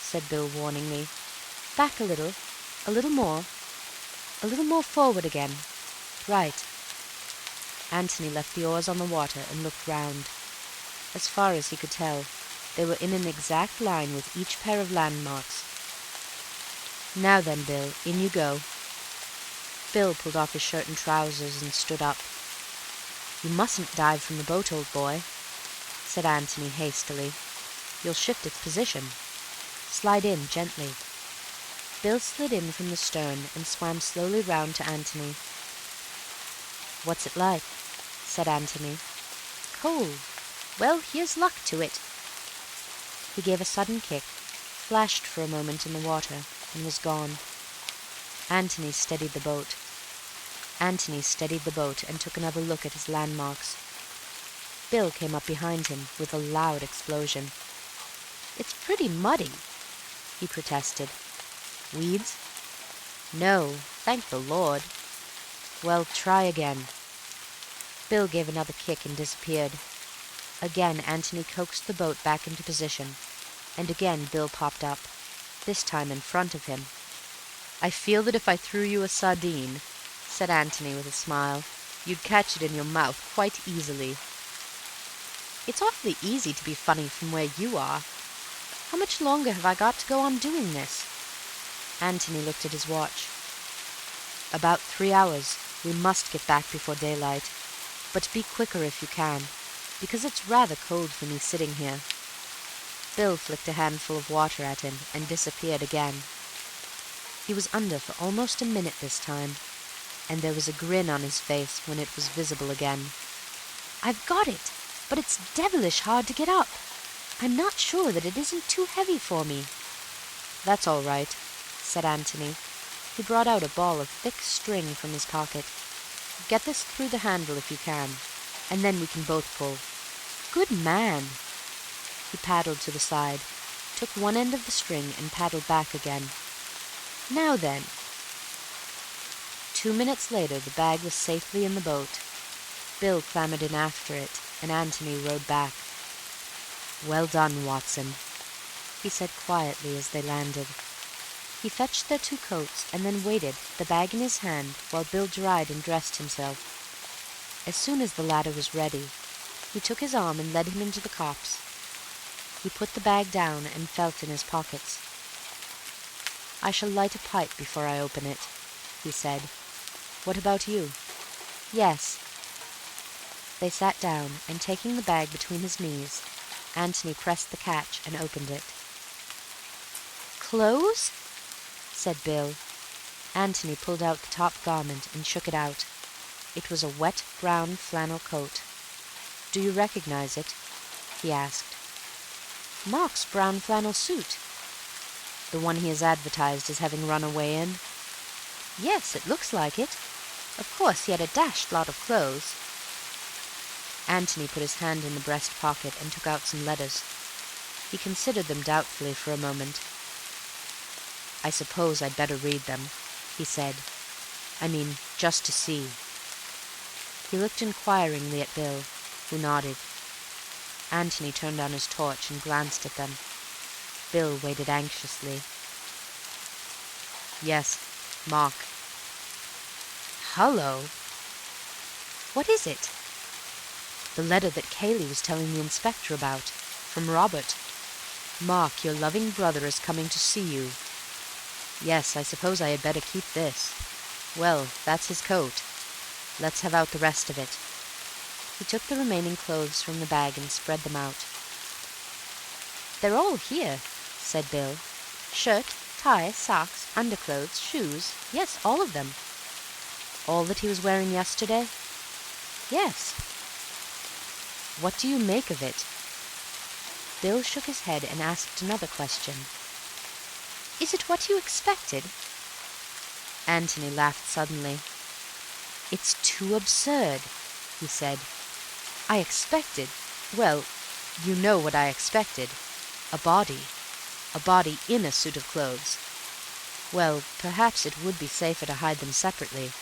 said Bill warningly. Back a little more forward again. Right. Antony left the oars on the water and looked round. As far as he could tell, they were in an exact line with each pair of landmarks. Now then, Bill, in you go. Bill pulled off his shirt and trousers and stood up. You mustn't dive from the boat, old boy, said Antony hastily. You'll shift its position. Slide in gently. Bill slid in from the stern and swam slowly round to Antony. What's it like? Said Antony. Cold. Well, here's luck to it. He gave a sudden kick, flashed for a moment in the water, and was gone. Antony steadied the boat and took another look at his landmarks. Bill came up behind him with a loud explosion. It's pretty muddy, he protested. Weeds? No, thank the Lord. Well, try again. Bill gave another kick and disappeared. Again Antony coaxed the boat back into position, and again Bill popped up, this time in front of him. I feel that if I threw you a sardine, said Antony with a smile, you'd catch it in your mouth quite easily. It's awfully easy to be funny from where you are. How much longer have I got to go on doing this? Antony looked at his watch. About 3 hours. We must get back before daylight. But be quicker if you can, because it's rather cold for me sitting here. Bill flicked a handful of water at him and disappeared again. He was under for almost a minute this time, and there was a grin on his face when it was visible again. I've got it, but it's devilish hard to get up. I'm not sure that it isn't too heavy for me. That's all right, said Antony. He brought out a ball of thick string from his pocket. Get this through the handle if you can, and then we can both pull. Good man. He paddled to the side, took one end of the string and paddled back again. Now then. 2 minutes later the bag was safely in the boat. Bill clambered in after it, and Antony rowed back. Well done, Watson, he said quietly as they landed. He fetched their 2 coats and then waited, the bag in his hand, while Bill dried and dressed himself. As soon as the latter was ready, he took his arm and led him into the copse. He put the bag down and felt in his pockets. I shall light a pipe before I open it, he said. What about you? Yes. They sat down, and taking the bag between his knees, Antony pressed the catch and opened it. Clothes? Said Bill. Antony pulled out the top garment and shook it out. It was a wet brown flannel coat. Do you recognize it? He asked. Mark's brown flannel suit. The one he has advertised as having run away in?" "Yes, it looks like it. Of course he had a dashed lot of clothes." Antony put his hand in the breast pocket and took out some letters. He considered them doubtfully for a moment. "I suppose I'd better read them," he said. "I mean, just to see." He looked inquiringly at Bill, who nodded. Antony turned on his torch and glanced at them. Bill waited anxiously. "Yes, Mark." "Hullo! What is it?" "The letter that Cayley was telling the inspector about, from Robert. 'Mark, your loving brother is coming to see you.' Yes, I suppose I had better keep this. Well, that's his coat. Let's have out the rest of it." He took the remaining clothes from the bag and spread them out. "They're all here," said Bill. "Shirt, tie, socks, underclothes, shoes. Yes, all of them." "All that he was wearing yesterday?" "Yes." "What do you make of it?" Bill shook his head and asked another question. "Is it what you expected?" Antony laughed suddenly. "It's too absurd," he said. "I expected... well, you know what I expected. A body. A body in a suit of clothes. Well, perhaps it would be safer to hide them separately.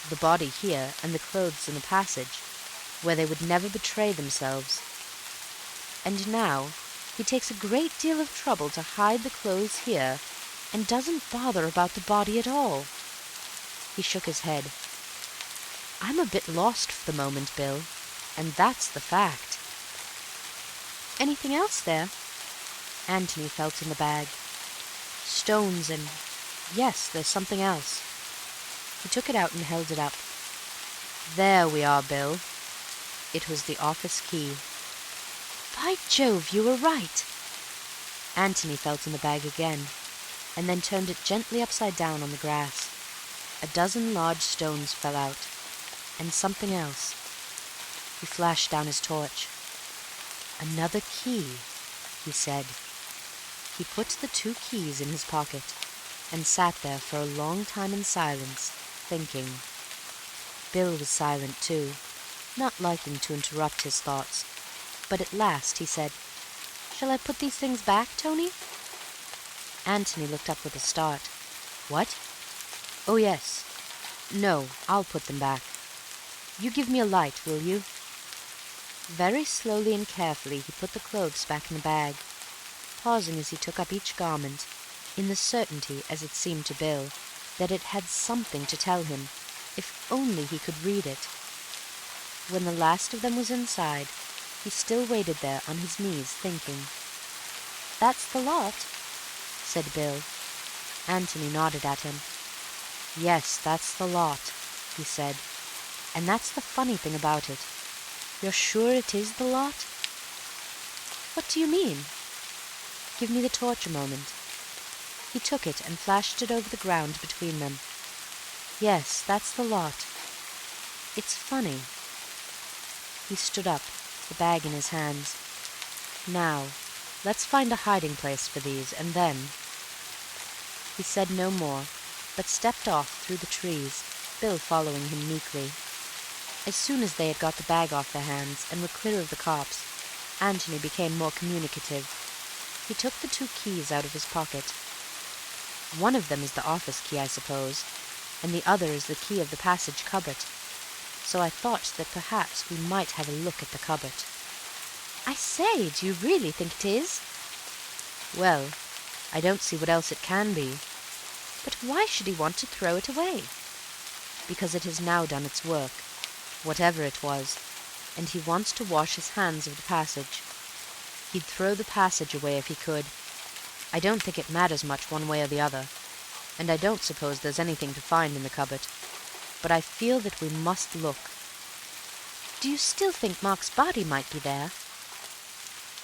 The body here, and the clothes in the passage, where they would never betray themselves. And now he takes a great deal of trouble to hide the clothes here, and doesn't bother about the body at all." He shook his head. "I'm a bit lost for the moment, Bill, and that's the fact." "Anything else there?" Antony felt in the bag. "Stones and... yes, there's something else." He took it out and held it up. "There we are, Bill." It was the office key. "By Jove, you were right." Antony felt in the bag again, and then turned it gently upside down on the grass. A dozen large stones fell out, and something else. He flashed down his torch. "Another key," he said. He put the 2 keys in his pocket, and sat there for a long time in silence, thinking. Bill was silent too, not liking to interrupt his thoughts, but at last he said, "Shall I put these things back, Tony?" Antony looked up with a start. "What? Oh, yes. No, I'll put them back. You give me a light, will you?" Very slowly and carefully he put the clothes back in the bag, pausing as he took up each garment, in the certainty, as it seemed to Bill, that it had something to tell him, if only he could read it. When the last of them was inside, he still waited there on his knees, thinking. "That's the lot," said Bill. Antony nodded at him. "Yes, that's the lot," he said. "And that's the funny thing about it. You're sure it is the lot?" "What do you mean?" "Give me the torch a moment." He took it and flashed it over the ground between them. "Yes, that's the lot. It's funny." He stood up, the bag in his hands. "Now, let's find a hiding place for these, and then—" He said no more, but stepped off through the trees, Bill following him meekly. As soon as they had got the bag off their hands and were clear of the copse, Antony became more communicative. He took the 2 keys out of his pocket. "One of them is the office key, I suppose, and the other is the key of the passage cupboard. So I thought that perhaps we might have a look at the cupboard." "I say, do you really think it is?" "Well, I don't see what else it can be." "But why should he want to throw it away?" "Because it has now done its work, whatever it was, and he wants to wash his hands of the passage. He'd throw the passage away if he could. I don't think it matters much one way or the other, and I don't suppose there's anything to find in the cupboard. But I feel that we must look." "Do you still think Mark's body might be there?"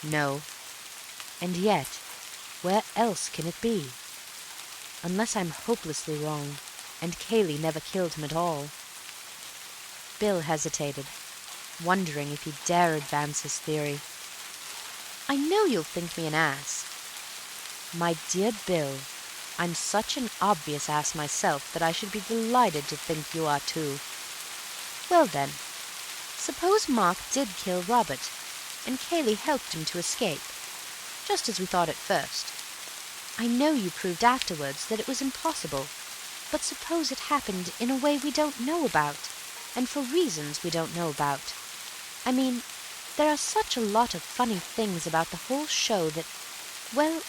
"No. And yet, where else can it be? Unless I'm hopelessly wrong, and Cayley never killed him at all." Bill hesitated, wondering if he dare advance his theory. "I know you'll think me an ass." My dear Bill, I'm such an obvious ass myself that I should be delighted to think you are too. Well then, suppose Mark did kill Robert, and Cayley helped him to escape, just as we thought at first. I know you proved afterwards that it was impossible, but suppose it happened in a way we don't know about, and for reasons we don't know about. I mean, there are such a lot of funny things about the whole show that, well,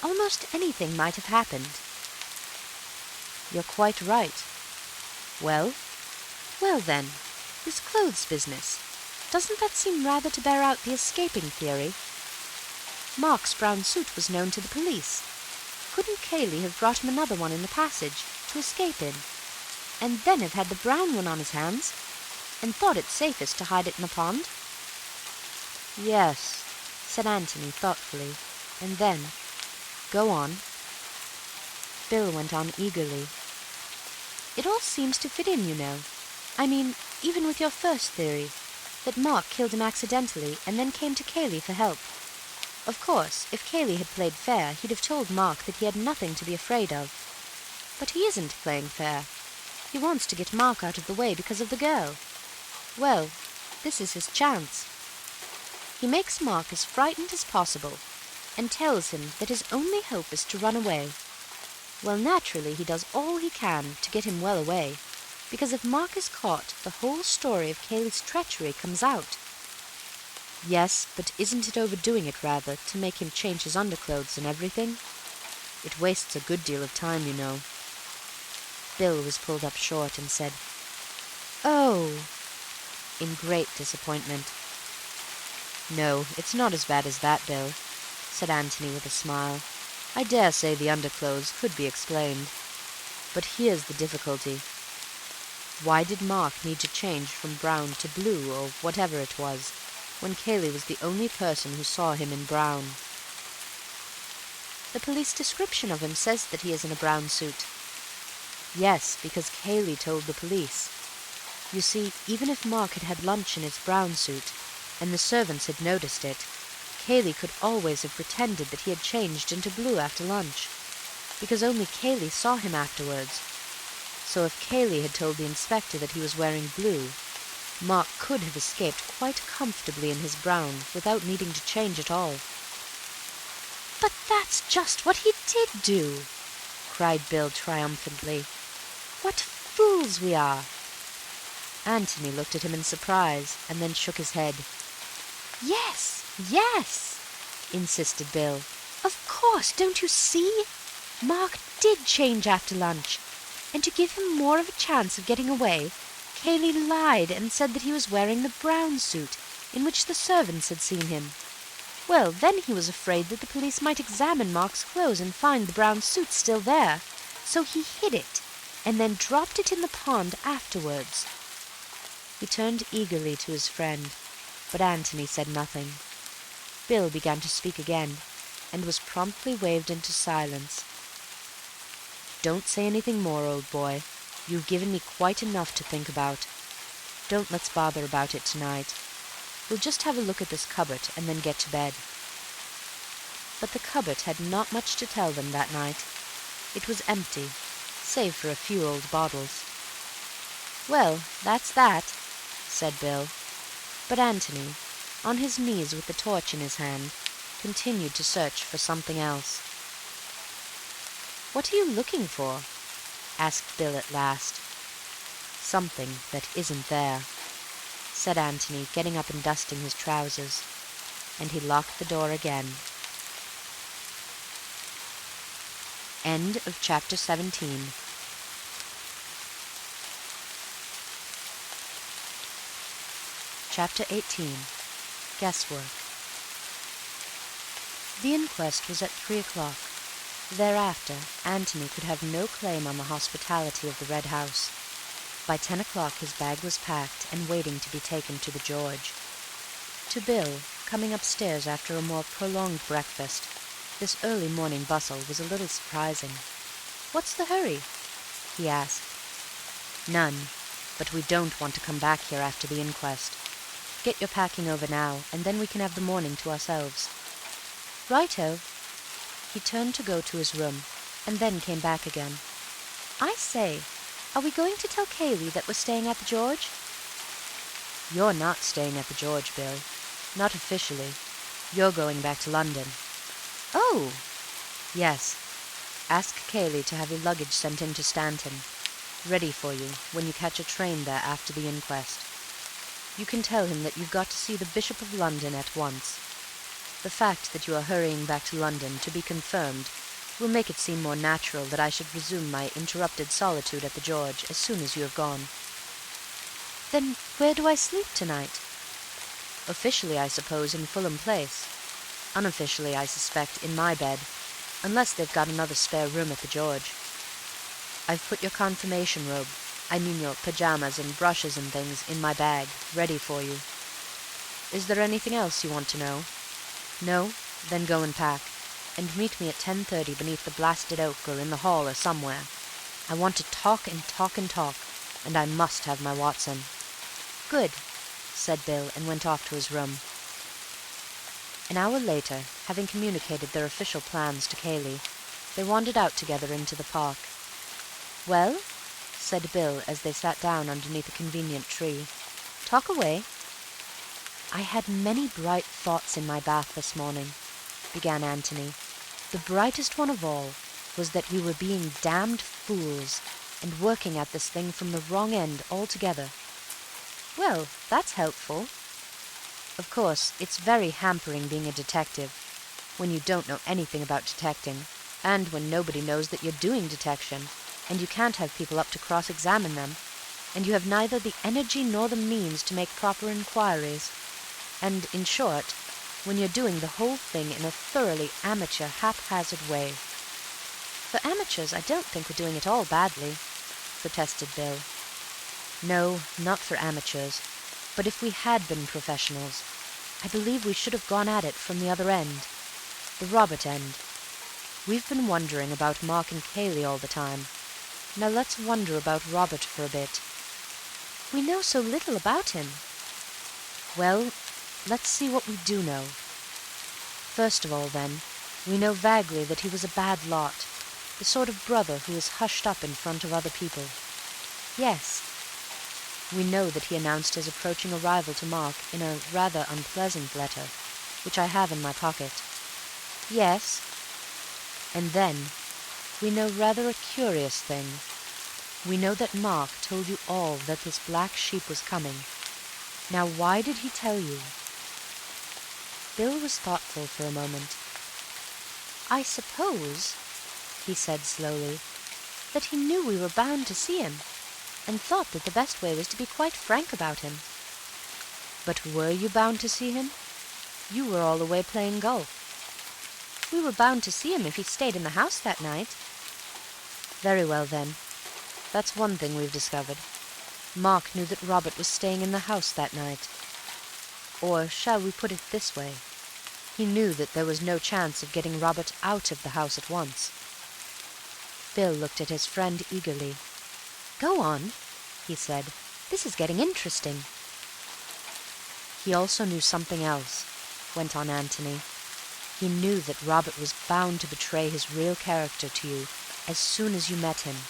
almost anything might have happened. You're quite right. Well? Well then, this clothes business. Doesn't that seem rather to bear out the escaping theory? Mark's brown suit was known to the police. Couldn't Cayley have brought him another one in the passage to escape in, and then have had the brown one on his hands, and thought it safest to hide it in the pond? Yes, said Antony thoughtfully, and then, go on. Bill went on eagerly. It all seems to fit in, you know. I mean, even with your first theory, that Mark killed him accidentally and then came to Cayley for help. Of course, if Cayley had played fair, he'd have told Mark that he had nothing to be afraid of. But he isn't playing fair. He wants to get Mark out of the way because of the girl. Well, this is his chance. He makes Mark as frightened as possible, and tells him that his only hope is to run away. Well, naturally, he does all he can to get him well away, because if Mark is caught, the whole story of Cayley's treachery comes out. Yes, but isn't it overdoing it rather, to make him change his underclothes and everything? It wastes a good deal of time, you know. Bill was pulled up short and said, "Oh," in great disappointment. "No, it's not as bad as that, Bill," said Antony with a smile. "I dare say the underclothes could be explained. But here's the difficulty. Why did Mark need to change from brown to blue, or whatever it was, when Cayley was the only person who saw him in brown?" The police description of him says that he is in a brown suit. Yes, because Cayley told the police. You see, even if Mark had had lunch in his brown suit, and the servants had noticed it, Cayley could always have pretended that he had changed into blue after lunch, because only Cayley saw him afterwards. So if Cayley had told the inspector that he was wearing blue, Mark could have escaped quite comfortably in his brown without needing to change at all. "But that's just what he did do!" cried Bill triumphantly. "What fools we are!" Antony looked at him in surprise, and then shook his head. "Yes, yes," insisted Bill. "Of course, don't you see? Mark did change after lunch, and to give him more of a chance of getting away, Cayley lied and said that he was wearing the brown suit in which the servants had seen him. Well, then he was afraid that the police might examine Mark's clothes and find the brown suit still there, so he hid it, and then dropped it in the pond afterwards." He turned eagerly to his friend, but Antony said nothing. Bill began to speak again, and was promptly waved into silence. "Don't say anything more, old boy. You've given me quite enough to think about. Don't let's bother about it tonight. We'll just have a look at this cupboard and then get to bed." But the cupboard had not much to tell them that night. It was empty, save for a few old bottles. "Well, that's that," said Bill. But Antony, on his knees with the torch in his hand, continued to search for something else. "What are you looking for?" asked Bill at last. "Something that isn't there," said Antony, getting up and dusting his trousers, and he locked the door again. End of chapter 17. Chapter 18. Guesswork. The inquest was at 3 o'clock. Thereafter, Antony could have no claim on the hospitality of the Red House. By 10 o'clock his bag was packed and waiting to be taken to the George. To Bill, coming upstairs after a more prolonged breakfast, this early morning bustle was a little surprising. "What's the hurry?" he asked. "None, but we don't want to come back here after the inquest. Get your packing over now, and then we can have the morning to ourselves." "Righto." He turned to go to his room, and then came back again. "I say, are we going to tell Cayley that we're staying at the George?" "You're not staying at the George, Bill. Not officially. You're going back to London." "Oh!" "Yes. Ask Cayley to have your luggage sent in to Stanton, ready for you when you catch a train there after the inquest. You can tell him that you've got to see the Bishop of London at once. The fact that you are hurrying back to London to be confirmed will make it seem more natural that I should resume my interrupted solitude at the George as soon as you have gone." "Then where do I sleep tonight?" "Officially, I suppose, in Fulham Place. Unofficially, I suspect, in my bed, unless they've got another spare room at the George. I've put your confirmation robe, I mean your pyjamas and brushes and things, in my bag, ready for you. Is there anything else you want to know? No? Then go and pack, and meet me at 10:30 beneath the blasted oak or in the hall or somewhere. I want to talk and talk and talk, and I must have my Watson." "Good," said Bill, and went off to his room. An hour later, having communicated their official plans to Cayley, they wandered out together into the park. "Well?" said Bill as they sat down underneath a convenient tree. "Talk away." "I had many bright thoughts in my bath this morning," began Antony. "The brightest one of all was that we were being damned fools, and working at this thing from the wrong end altogether." "Well, that's helpful." "Of course, it's very hampering being a detective, when you don't know anything about detecting, and when nobody knows that you're doing detection, and you can't have people up to cross-examine them, and you have neither the energy nor the means to make proper inquiries, and, in short, when you're doing the whole thing in a thoroughly amateur, haphazard way." "For amateurs, I don't think we're doing it all badly," protested Bill. "No, not for amateurs, but if we had been professionals, I believe we should have gone at it from the other end, the Robert end. We've been wondering about Mark and Cayley all the time. Now let's wonder about Robert for a bit." "We know so little about him." "Well, let's see what we do know. First of all, then, we know vaguely that he was a bad lot, the sort of brother who is hushed up in front of other people." "Yes." "We know that he announced his approaching arrival to Mark in a rather unpleasant letter, which I have in my pocket." "Yes." "And then we know rather a curious thing. We know that Mark told you all that this black sheep was coming. Now why did he tell you?" Bill was thoughtful for a moment. "I suppose," he said slowly, "that he knew we were bound to see him, and thought that the best way was to be quite frank about him." "But were you bound to see him? You were all away playing golf." "We were bound to see him if he stayed in the house that night." "Very well, then. That's one thing we've discovered. Mark knew that Robert was staying in the house that night. Or shall we put it this way? He knew that there was no chance of getting Robert out of the house at once." Bill looked at his friend eagerly. "Go on," he said. "This is getting interesting." "He also knew something else," went on Antony. "He knew that Robert was bound to betray his real character to you as soon as you met him.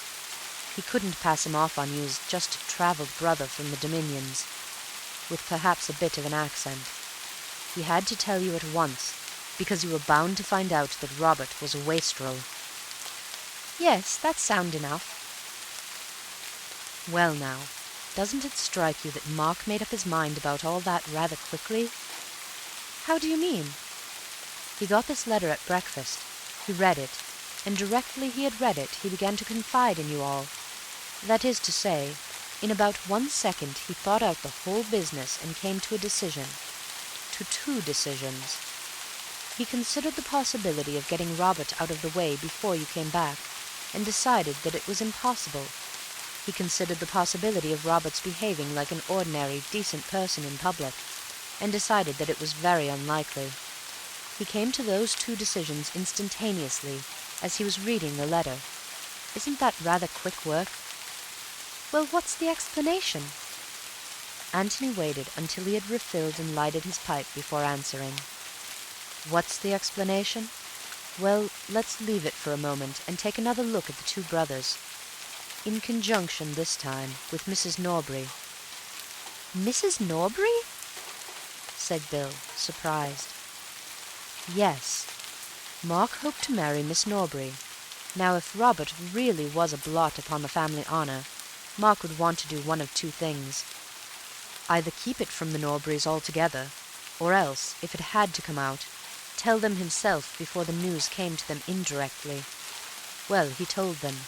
He couldn't pass him off on you as just a travelled brother from the Dominions, with perhaps a bit of an accent. He had to tell you at once, because you were bound to find out that Robert was a wastrel." "Yes, that's sound enough." "Well now, doesn't it strike you that Mark made up his mind about all that rather quickly?" "How do you mean?" "He got this letter at breakfast. He read it, and directly he had read it he began to confide in you all. That is to say, in about 1 second he thought out the whole business and came to a decision. To 2 decisions. He considered the possibility of getting Robert out of the way before you came back, and decided that it was impossible. He considered the possibility of Robert's behaving like an ordinary, decent person in public, and decided that it was very unlikely. He came to those 2 decisions instantaneously, as he was reading the letter. Isn't that rather quick work?" "Well, what's the explanation?" Antony waited until he had refilled and lighted his pipe before answering. "What's the explanation? Well, let's leave it for a moment and take another look at the two brothers, in conjunction this time with Mrs. Norbury." "Mrs. Norbury?" said Bill, surprised. "Yes. Mark hoped to marry Miss Norbury. Now, if Robert really was a blot upon the family honor, Mark would want to do one of two things. Either keep it from the Norburys altogether, or else, if it had to come out, tell them himself before the news came to them indirectly. Well, he told them.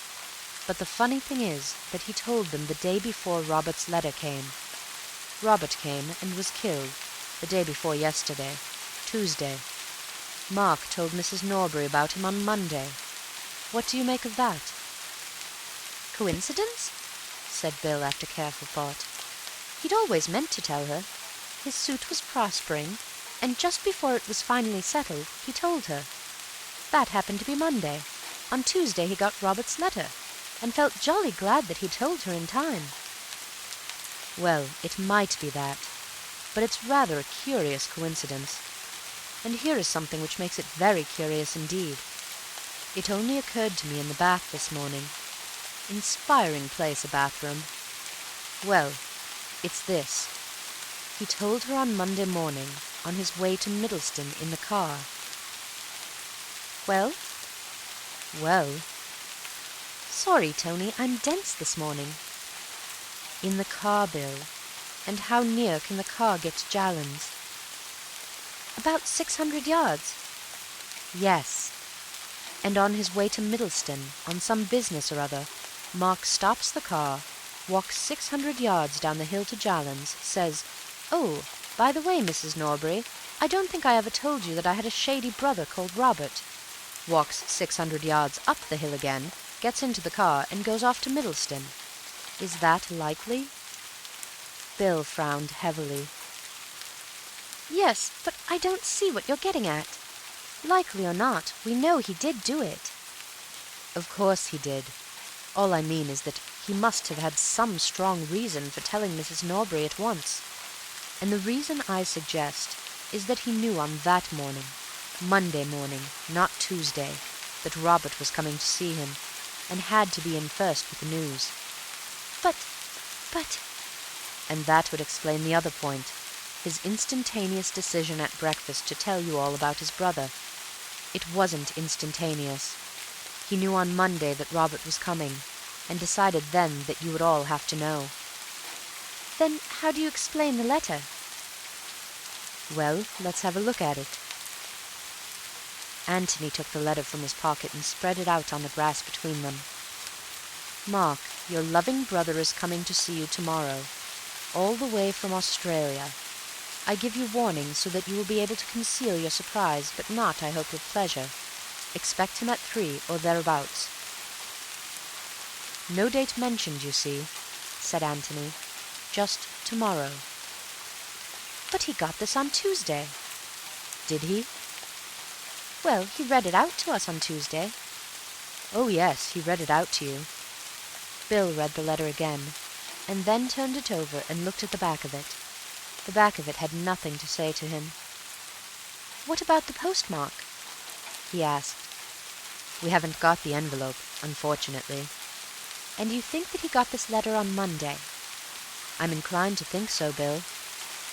But the funny thing is that he told them the day before Robert's letter came. Robert came and was killed the day before yesterday, Tuesday. Mark told Mrs. Norbury about him on Monday. What do you make of that?" "Coincidence?" said Bill after careful thought. "He'd always meant to tell her. His suit was prospering, and just before it was finally settled, he told her. That happened to be Monday. On Tuesday he got Robert's letter, and felt jolly glad that he'd told her in time." "Well, it might be that, but it's rather a curious coincidence. And here is something which makes it very curious indeed. It only occurred to me in the bath this morning. Inspiring place, a bathroom. Well, it's this. He told her on Monday morning, on his way to Middleston in the car." "Well?" "Well, "Sorry, Tony, I'm dense this morning." in the car, Bill. And how near can the car get to Jallands?" "About 600 yards." "Yes. And on his way to Middleston, on some business or other, Mark stops the car, walks 600 yards down the hill to Jallands, says, 'Oh, by the way, Mrs. Norbury, I don't think I ever told you that I had a shady brother called Robert,' walks 600 yards up the hill again, gets into the car, and goes off to Middleston. Is that likely?" Bill frowned heavily. "Yes, but I don't see what you're getting at. Likely or not, we know he did do it." "Of course he did. All I mean is that he must have had some strong reason for telling Mrs. Norbury at once. And the reason I suggest is that he knew on that morning, Monday morning, not Tuesday, that Robert was coming to see him, and had to be in first with the news. But... And that would explain the other point, his instantaneous decision at breakfast to tell you all about his brother. It wasn't instantaneous. He knew on Monday that Robert was coming, and decided then that you would all have to know." Then how do you explain the letter?" "Well, let's have a look at it." Antony took the letter from his pocket and spread it out on the grass between them. "Mark, your loving brother is coming to see you tomorrow, all the way from Australia. I give you warning so that you will be able to conceal your surprise, but not, I hope, with pleasure. Expect him at 3 or thereabouts." "No date mentioned, you see," said Antony. "Just tomorrow." "But he got this on Tuesday." "Did he?" "Well, he read it out to us on Tuesday." "Oh, yes, he read it out to you." Bill read the letter again, and then turned it over and looked at the back of it. The back of it had nothing to say to him. "What about the postmark?" he asked. "We haven't got the envelope, unfortunately." "And you think that he got this letter on Monday?" "I'm inclined to think so, Bill.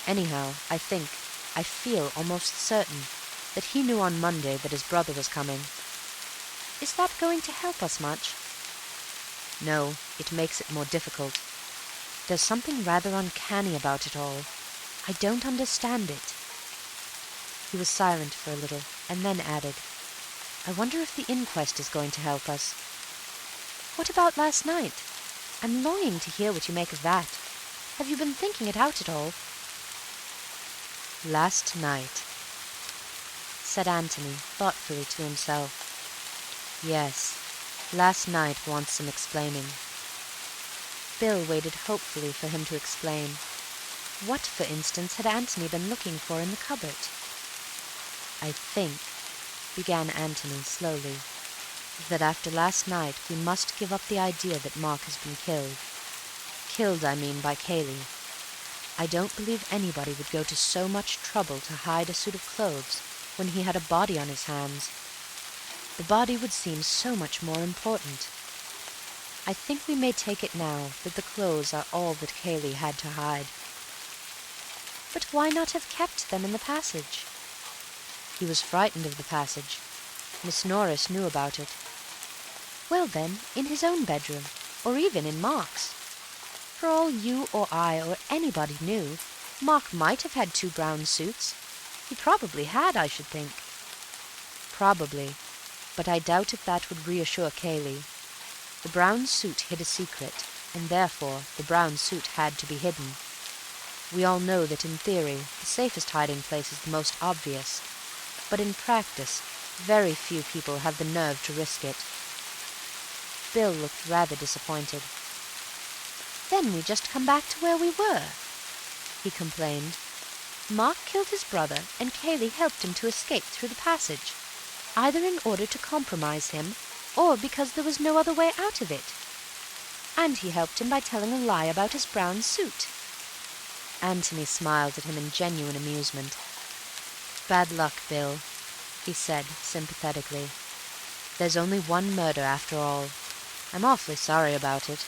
Anyhow, I feel almost certain that he knew on Monday that his brother was coming." "Is that going to help us much?" "No, it makes it more difficult. There's something rather uncanny about it all. I don't understand it." He was silent for a little, and then added, "I wonder if the inquest is going to help us." "What about last night? I'm longing to hear what you make of that. Have you been thinking it out at all?" "Last night," said Antony thoughtfully to himself. "Yes, last night wants some explaining." Bill waited hopefully for him to explain. What, for instance, had Antony been looking for in the cupboard? "I think," began Antony slowly, "that after last night we must give up the idea that Mark has been killed. Killed, I mean, by Cayley. I don't believe anybody would go to so much trouble to hide a suit of clothes when he had a body on his hands. The body would seem so much more important. I think we may take it now that the clothes are all that Cayley had to hide. But why not have kept them in the passage? He was frightened of the passage. Miss Norris knew about it. Well then, in his own bedroom, or even in Mark's. For all you or I or anybody knew, Mark might have had 2 brown suits. He probably had, I should think. Probably, but I doubt if that would reassure Cayley. The brown suit hid a secret, and therefore the brown suit had to be hidden. We all know that in theory the safest hiding place is the most obvious, but in practice very few people have the nerve to risk it. Bill looked rather disappointed. "Then we just come back to where we were," he complained. "Mark killed his brother, and Cayley helped him to escape through the passage, either in order to compromise him, or because there was no other way out of it. And he helped him by telling a lie about his brown suit." Antony smiled at him in genuine amusement. "Bad luck, Bill," he said sympathetically. "There's only one murder after all. I'm awfully sorry about it.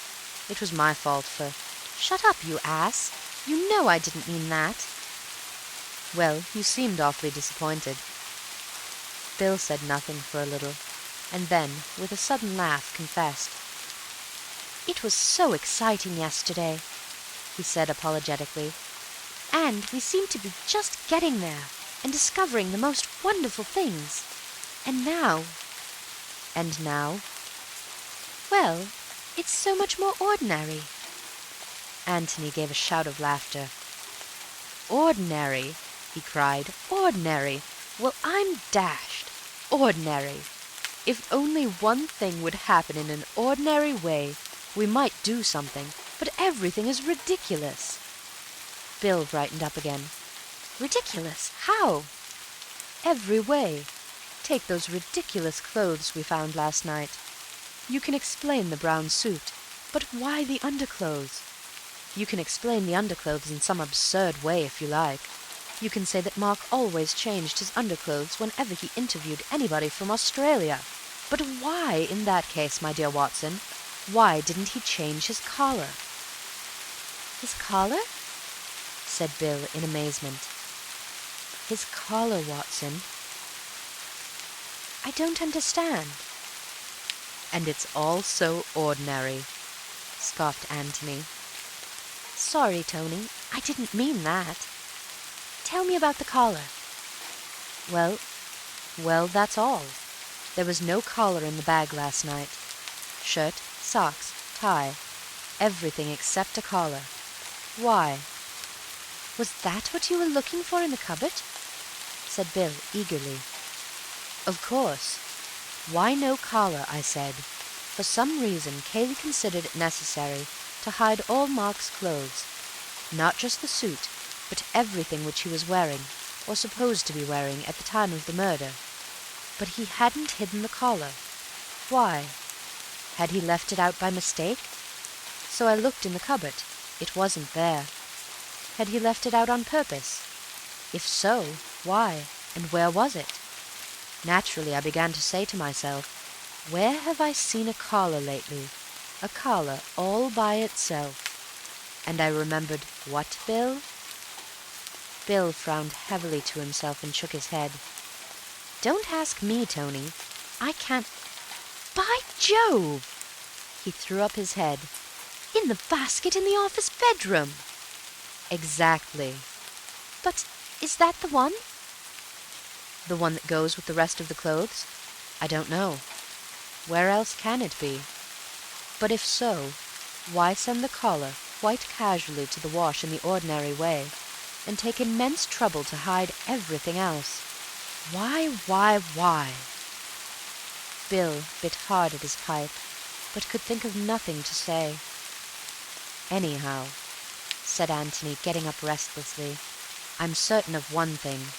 It was my fault for—" "Shut up, you ass! You know I didn't mean that." "Well, you seemed awfully disappointed." Bill said nothing for a little, and then, with a sudden laugh, confessed. "It was so exciting yesterday," he said apologetically. "And we seemed to be just getting there, and discovering the most wonderful things. And now—" "And now?" "Well, it's so much more ordinary." Antony gave a shout of laughter. "Ordinary!" he cried. "Ordinary! Well, I'm dashed! Ordinary! If only one thing would happen in an ordinary way, we might do something, but everything is ridiculous." Bill brightened up again. "Ridiculous? How?" "Every way. Take those ridiculous clothes we found last night. You can explain the brown suit, but why the underclothes? You can explain the underclothes in some absurd way if you like. You can say that Mark always changed his underclothes whenever he interviewed anybody from Australia. But why, in that case, my dear Watson, why didn't he change his collar?" "His collar?" said Bill in amazement. "His collar, Watson." "I don't understand." "And it's all so ordinary," scoffed Antony. "Sorry, Tony, I didn't mean that. Tell me about the collar." Well, that's all. There was no collar in the bag last night. Shirt, socks, tie, everything except a collar. Why?" "Was that what you were looking for in the cupboard?" said Bill eagerly. "Of course. Why no collar, I said. For some reason Cayley considered it necessary to hide all Mark's clothes, not just the suit, but everything which he was wearing, or supposed to be wearing, at the time of the murder. But he hadn't hidden the collar. Why? Had he left it out by mistake? So I looked in the cupboard. It wasn't there. Had he left it out on purpose? If so, why, and where was it? Naturally I began to say to myself, where have I seen a collar lately? A collar all by itself. And I remembered what, Bill? Bill frowned heavily to himself and shook his head. "Don't ask me, Tony. I can't—" By Jove! He threw up his head. "In the basket in the office bedroom!" Exactly. "But is that the one?" The one that goes with the rest of the clothes? I don't know. Where else can it be? But if so, why send the collar quite casually to the wash in the ordinary way, and take immense trouble to hide everything else? Why? Bill bit hard at his pipe, but could think of nothing to say. "Anyhow," said Antony, getting up restlessly, "I'm certain of one thing.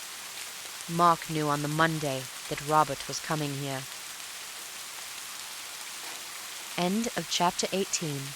Mark knew on the Monday that Robert was coming here." End of chapter 18.